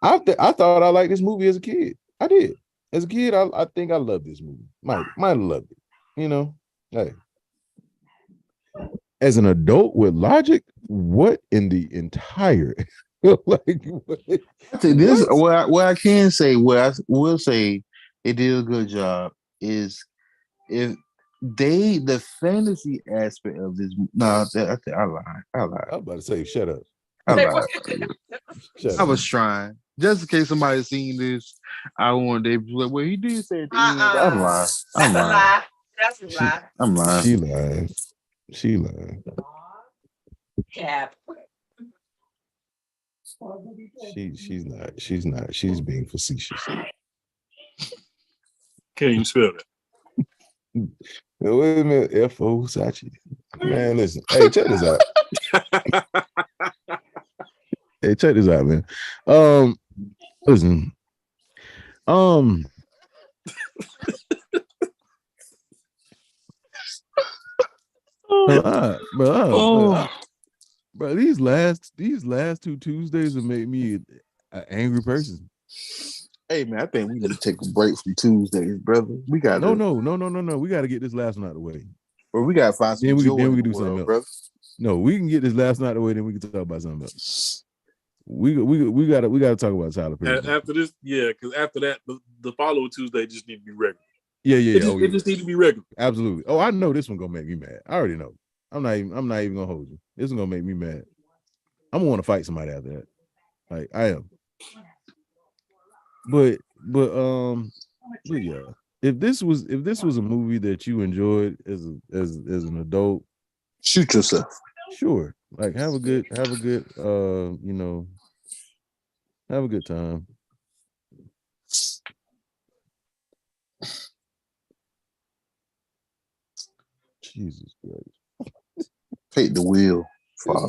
B: I thought I liked this movie as a kid. I did. As a kid, I think I loved this movie. Might have loved it. You know, hey. As an adult with logic, what in the entire like what?
D: This what I can say, what I will say it did a good job is if the fantasy aspect of this. No, I lied.
B: I'm about to say, shut up.
D: I was trying. Just in case somebody's seen this, I wanted to be like, well, he did say at the end. I'm lying.
C: That's a lie.
D: I'm lying.
B: She lied.
C: Cap.
B: She's not. She's being facetious.
A: Can't even spell that.
B: Wait a minute, F.O. Sachi. Man, listen. Hey, check this out. Man. Listen. Bro, these last 2 Tuesdays have made me an angry person.
D: Hey man, I think we need to take a break from Tuesdays, brother. We got
B: no. We got to get this last one out of the way.
D: Well, we got to find some
B: then we
D: joy
B: can
D: in
B: do
D: the
B: something
D: world,
B: else.
D: Brother.
B: No, we can get this last one out of the way. Then we can talk about something else. We got to talk about Tyler Perry.
A: After this, yeah, because after that, the following Tuesday just need to be regular.
B: Yeah.
A: It just need to be regular.
B: Absolutely. Oh, I know this one gonna make me mad. I already know. I'm not even gonna hold you. This is gonna make me mad. I'm gonna want to fight somebody after that. Like I am. But yeah. If this was a movie that you enjoyed as an adult,
D: shoot yourself.
B: Sure. Like have a good have a good time. Jesus Christ.
D: Take the wheel, Father.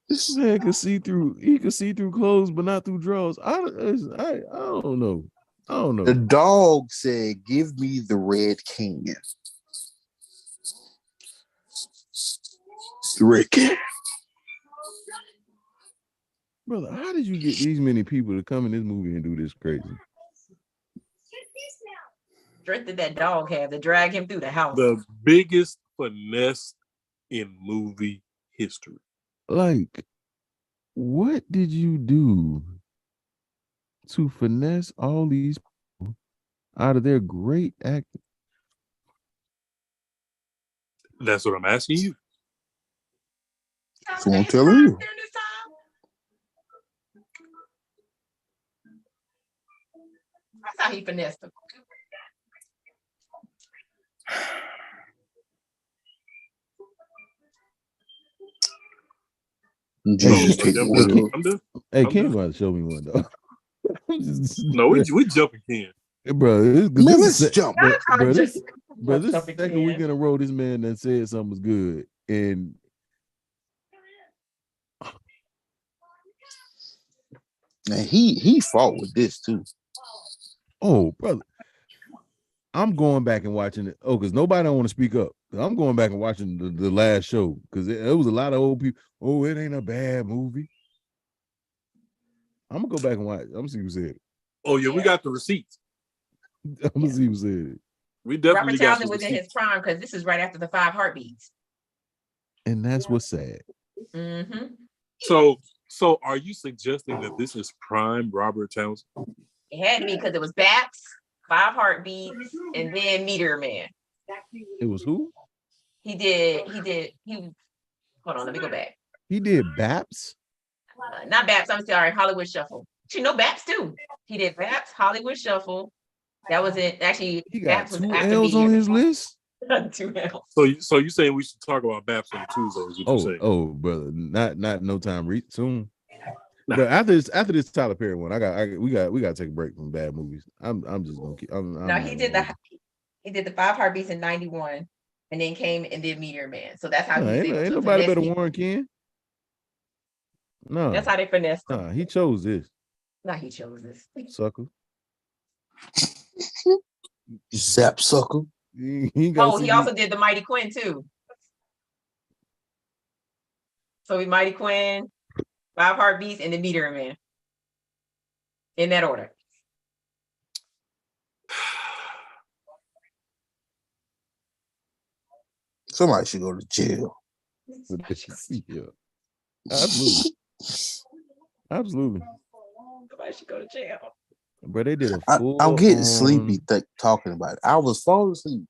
B: This man could see through. He could see through clothes, but not through drawers. I don't know.
D: The dog said, "Give me the red can." The red can.
B: Brother, how did you get these many people to come in this movie and do this crazy?
C: Strength did that dog have to drag him through the house?
A: The biggest finesse in movie history.
B: Like, what did you do to finesse all these people out of their great acting?
A: That's what I'm asking you.
D: So I'm telling you.
C: That's how he finessed them.
A: I'm done.
B: Hey, Ken about to show me one though.
A: No, we jumping Ken.
B: Bro,
D: let's jump.
B: Bro, this second week in a row, this man that said something was good, and
D: And he fought with this too.
B: Oh, brother. I'm going back and watching it. Oh, because nobody don't want to speak up. I'm going back and watching the last show because it was a lot of old people. Oh, it ain't a bad movie. I'm gonna go back and watch. I'm gonna see who said it.
A: Oh yeah, we got the receipts.
B: I'm gonna see who said it.
A: We definitely
C: Robert
A: got
C: Townsend was in his prime because this is right after the 5 Heartbeats.
B: And that's what's sad.
C: Mm-hmm.
A: So are you suggesting that this is prime Robert Townsend?
C: It had me because it was Baps, 5 Heartbeats, and then Meteor Man.
B: It was who?
C: Hold on, let me go back.
B: He did Baps?
C: Not Baps, I'm sorry, Hollywood Shuffle. You know Baps too. He did Baps, Hollywood Shuffle. That was it. Actually,
B: he got
C: Baps was
B: 2
C: after
B: L's on his list.
C: 2 L's.
A: So you saying we should talk about Baps on Tuesdays?
B: Oh, brother, not no time soon. Nah. But after this Tyler Perry one, we got to take a break from bad movies. I'm just gonna keep.
C: He did the 5 Heartbeats in '91, and then came and did Meteor Man. So that's how
B: ain't nobody better Warren Ken. No,
C: that's how they finessed him.
B: Nah, he chose this.
C: He chose this.
B: Sucker.
D: Sap sucker.
C: He also did the Mighty Quinn too. So Mighty Quinn, 5 Heartbeats, and the Meteor Man. In that order.
D: Somebody should go to jail.
B: Yeah. Absolutely. Absolutely.
C: Somebody should go to jail.
B: But they did a full.
D: I'm getting sleepy talking about it. I was falling asleep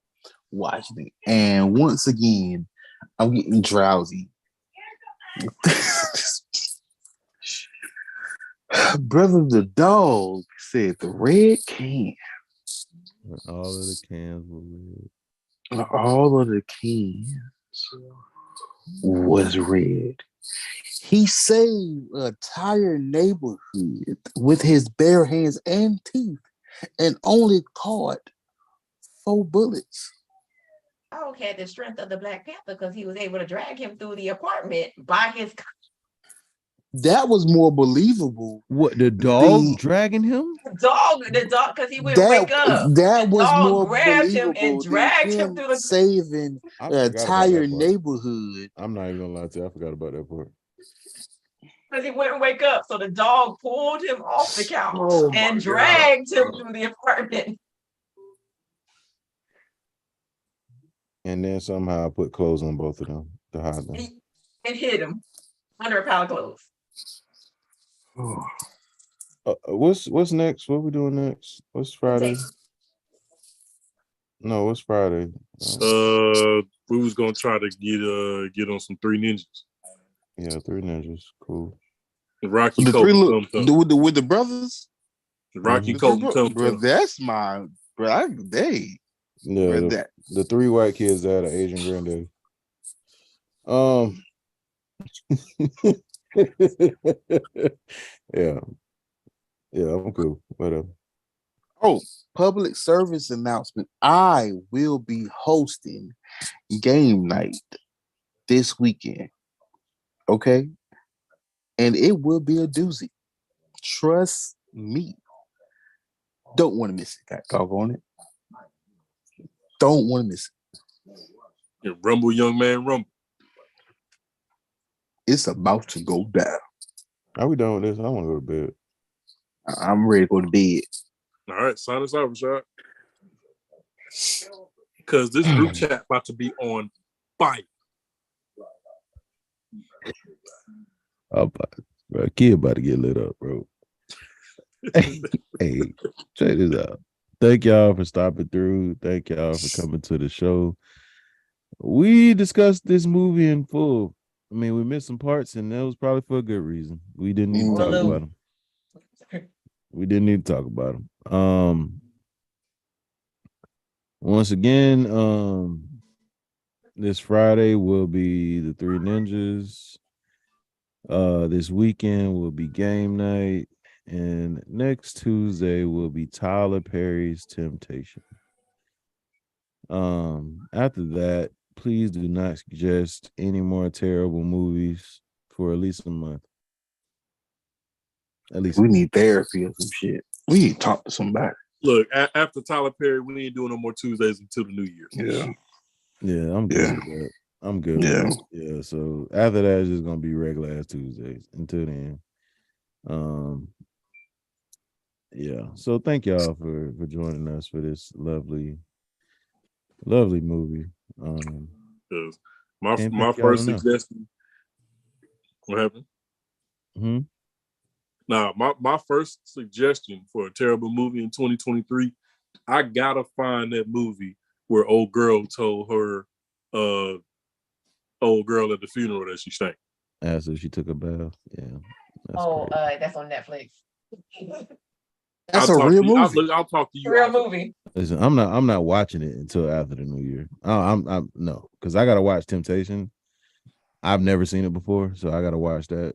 D: watching it, and once again, I'm getting drowsy. Brother the dog said the red can.
B: All of the cans were red.
D: All of the cans was red. He saved an entire neighborhood with his bare hands and teeth and only caught 4 bullets.
C: Dog had the strength of the Black Panther because he was able to drag him through the apartment by his.
D: That was more believable.
B: What, the dog dragging him?
C: The dog, because he wouldn't wake up.
D: That was more
C: grabbed
D: believable
C: him and dragged him through the
D: saving the entire neighborhood.
B: I'm not even gonna lie to you, I forgot about that part.
C: Because he wouldn't wake up, so the dog pulled him off the couch and dragged him through the apartment.
B: And then somehow I put clothes on both of them to hide them.
C: And hid him under a pile of clothes.
B: What's next? What we doing next? What's Friday? No, what's Friday?
A: We was gonna try to get on some 3 Ninjas.
B: Yeah, 3 Ninjas, cool.
A: Rocky
D: the
A: Colt
D: with the brothers.
A: Rocky Colt,
D: bro. That's my bro.
B: The 3 white kids that are Asian granddaddy. Yeah, I'm cool. Whatever.
D: Oh, public service announcement. I will be hosting game night this weekend. Okay. And it will be a doozy. Trust me. Don't want to miss it. Got dog on it. Don't want to miss it.
A: Yeah, rumble, young man, rumble.
D: It's about to go down.
B: Are we done with this? I want to go to bed.
D: I'm ready to go to bed.
A: All right, sign us out, Rashad. Because this group chat about to be on fire.
B: Bro, kid about to get lit up, bro. Hey, check this out. Thank y'all for stopping through. Thank y'all for coming to the show. We discussed this movie in full. I mean, we missed some parts, and that was probably for a good reason. We didn't need to talk about them. We didn't need to talk about them. Once again, this Friday will be the 3 Ninjas. This weekend will be game night, and next Tuesday will be Tyler Perry's Temptation. After that, please do not suggest any more terrible movies for at least a month. At least
D: we need therapy or some shit. We need to talk to somebody.
A: Look, after Tyler Perry, we ain't doing no more Tuesdays until the New Year.
B: Yeah, I'm good with that. I'm good with that. Yeah, so after that, it's just gonna be regular ass Tuesdays. Until then. Yeah. So thank y'all for joining us for this lovely movie.
A: My first suggestion. What happened? Now, my first suggestion for a terrible movie in 2023, I gotta find that movie where old girl told her old girl at the funeral that she stank.
B: After she took a bath. Yeah.
C: That's on Netflix.
D: That's a real movie.
A: I'll talk to you.
C: Real movie.
B: Listen, I'm not watching it until after the New Year. I'm no, because I gotta watch Temptation. I've never seen it before, so I gotta watch that.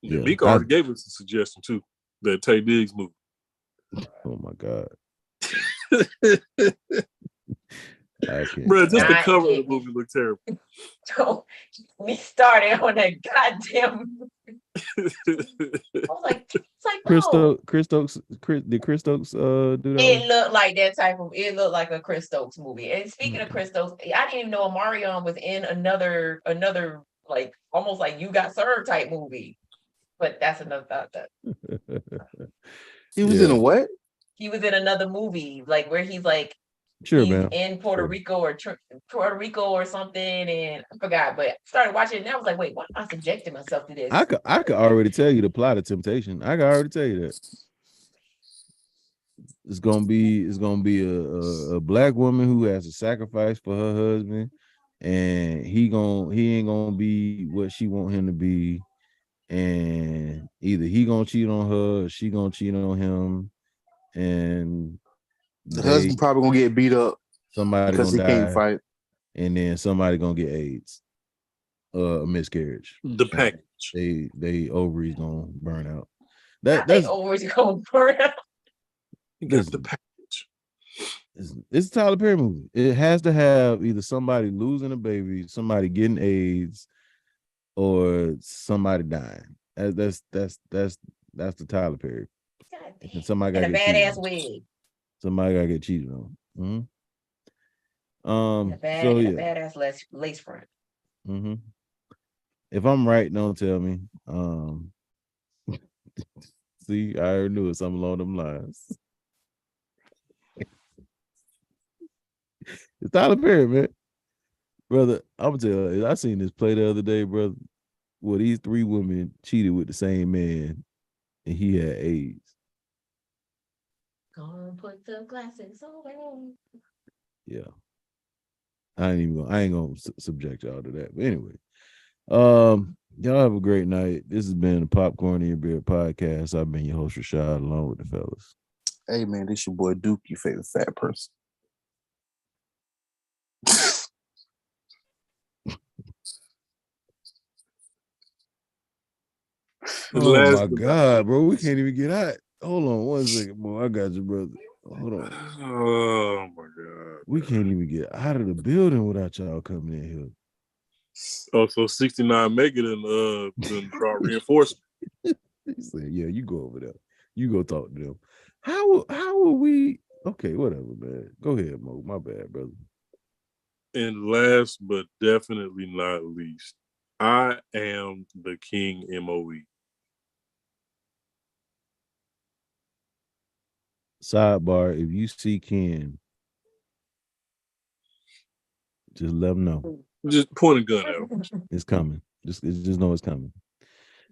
A: Yeah, Meek already gave us a suggestion too. That Tay Diggs movie.
B: Oh my God.
A: I can't. Bro, just the cover of the movie looked terrible.
C: So we started on that goddamn. I was like, it's like
B: Chris Stokes did Chris Stokes do that?
C: It looked like that type of. It looked like a Chris Stokes movie. And speaking of Chris Stokes, I didn't even know Omarion was in another like almost like You Got Served type movie. But that's another thought.
D: He was in a what?
C: He was in another movie, like where he's like.
B: Sure, man.
C: In Puerto Rico or something, and I forgot. But I started watching it, and I was like, "Wait, why am I subjecting myself to this?"
B: I could already tell you the plot of Temptation. I could already tell you that it's gonna be a black woman who has to sacrifice for her husband, and he ain't gonna be what she want him to be, and either he gonna cheat on her, or she gonna cheat on him, and
D: the husband probably gonna get beat up.
B: Somebody
D: because
B: gonna
D: he can't fight,
B: and then somebody gonna get AIDS, a miscarriage.
A: The package.
B: They ovaries gonna burn out.
C: That's ovaries gonna burn out.
A: You got the package.
B: It's a Tyler Perry movie. It has to have either somebody losing a baby, somebody getting AIDS, or somebody dying. That's the Tyler Perry. And somebody got
C: a badass wig.
B: Somebody gotta get cheated on. Mm-hmm.
C: A badass lace front.
B: Mm-hmm. If I'm right, don't tell me. See, I already knew it. Something along them lines. It's Tyler Perry, man. Brother, I'm gonna tell you, I seen this play the other day, brother, where these 3 women cheated with the same man, and he had AIDS.
C: Gonna put the glasses away.
B: Yeah. I ain't gonna subject y'all to that. But anyway, y'all have a great night. This has been the Popcorn in Your Beard podcast. I've been your host, Rashad, along with the fellas.
D: Hey man, this your boy Duke, your favorite fat person.
B: Oh my God, bro. We can't even get out. Hold on 1 second, boy. I got you, brother. Hold on.
A: Oh my God.
B: We can't even get out of the building without y'all coming in here.
A: Oh, so 69 Mega then brought reinforcement.
B: He said, yeah, you go over there. You go talk to them. How will we? Okay, whatever, man. Go ahead, Mo. My bad, brother.
A: And last but definitely not least, I am the King MOE.
B: Sidebar, if you see Ken, just let him know.
A: Just point a gun at him.
B: It's coming. Just know it's coming.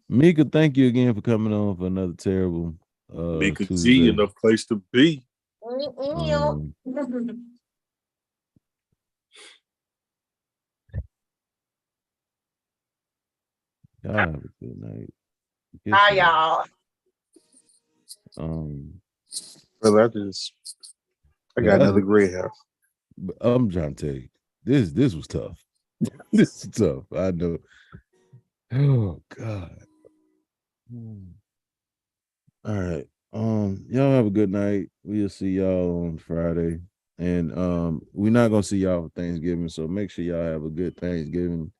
B: Mika, thank you again for coming on for another terrible
A: Mika G, enough place to be.
B: Y'all have a good night.
C: Hi, y'all.
D: Brother, I got another gray hair.
B: I'm trying to tell you, this was tough. This is tough. I know. Oh God. All right. Y'all have a good night. We'll see y'all on Friday. And we're not gonna see y'all for Thanksgiving, so make sure y'all have a good Thanksgiving.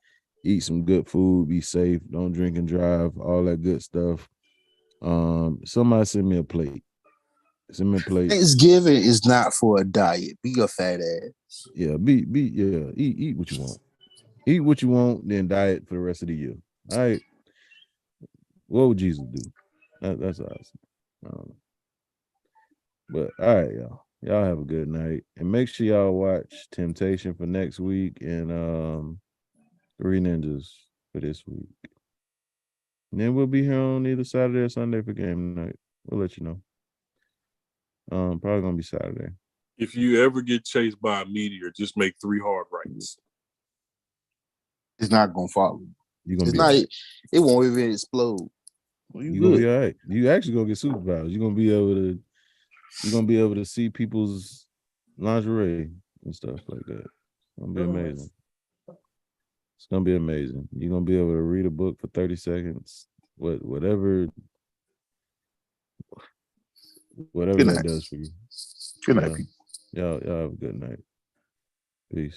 B: eat some good food, be safe, don't drink and drive, all that good stuff. Somebody send me a plate. Send me a plate.
D: Thanksgiving is not for a diet. Be a fat ass.
B: Yeah, eat what you want. Eat what you want, then diet for the rest of the year. All right. What would Jesus do? That's awesome. I don't know. But all right, y'all. Y'all have a good night. And make sure y'all watch Temptation for next week and Three Ninjas for this week. And then we'll be here on either Saturday or Sunday for game night. We'll let you know. Probably gonna be Saturday.
A: If you ever get chased by a meteor, just make 3 hard rights.
D: It's not gonna follow.
B: You're gonna
D: It's
B: be
D: not.
B: right.
D: It won't even explode.
B: You're gonna be all right. You actually gonna get superpowers. You're gonna be able to see people's lingerie and stuff like that. It's gonna be amazing. It's gonna be amazing. You're gonna be able to read a book for 30 seconds. Whatever that does for you.
D: Good night.
B: Y'all have a good night. Peace.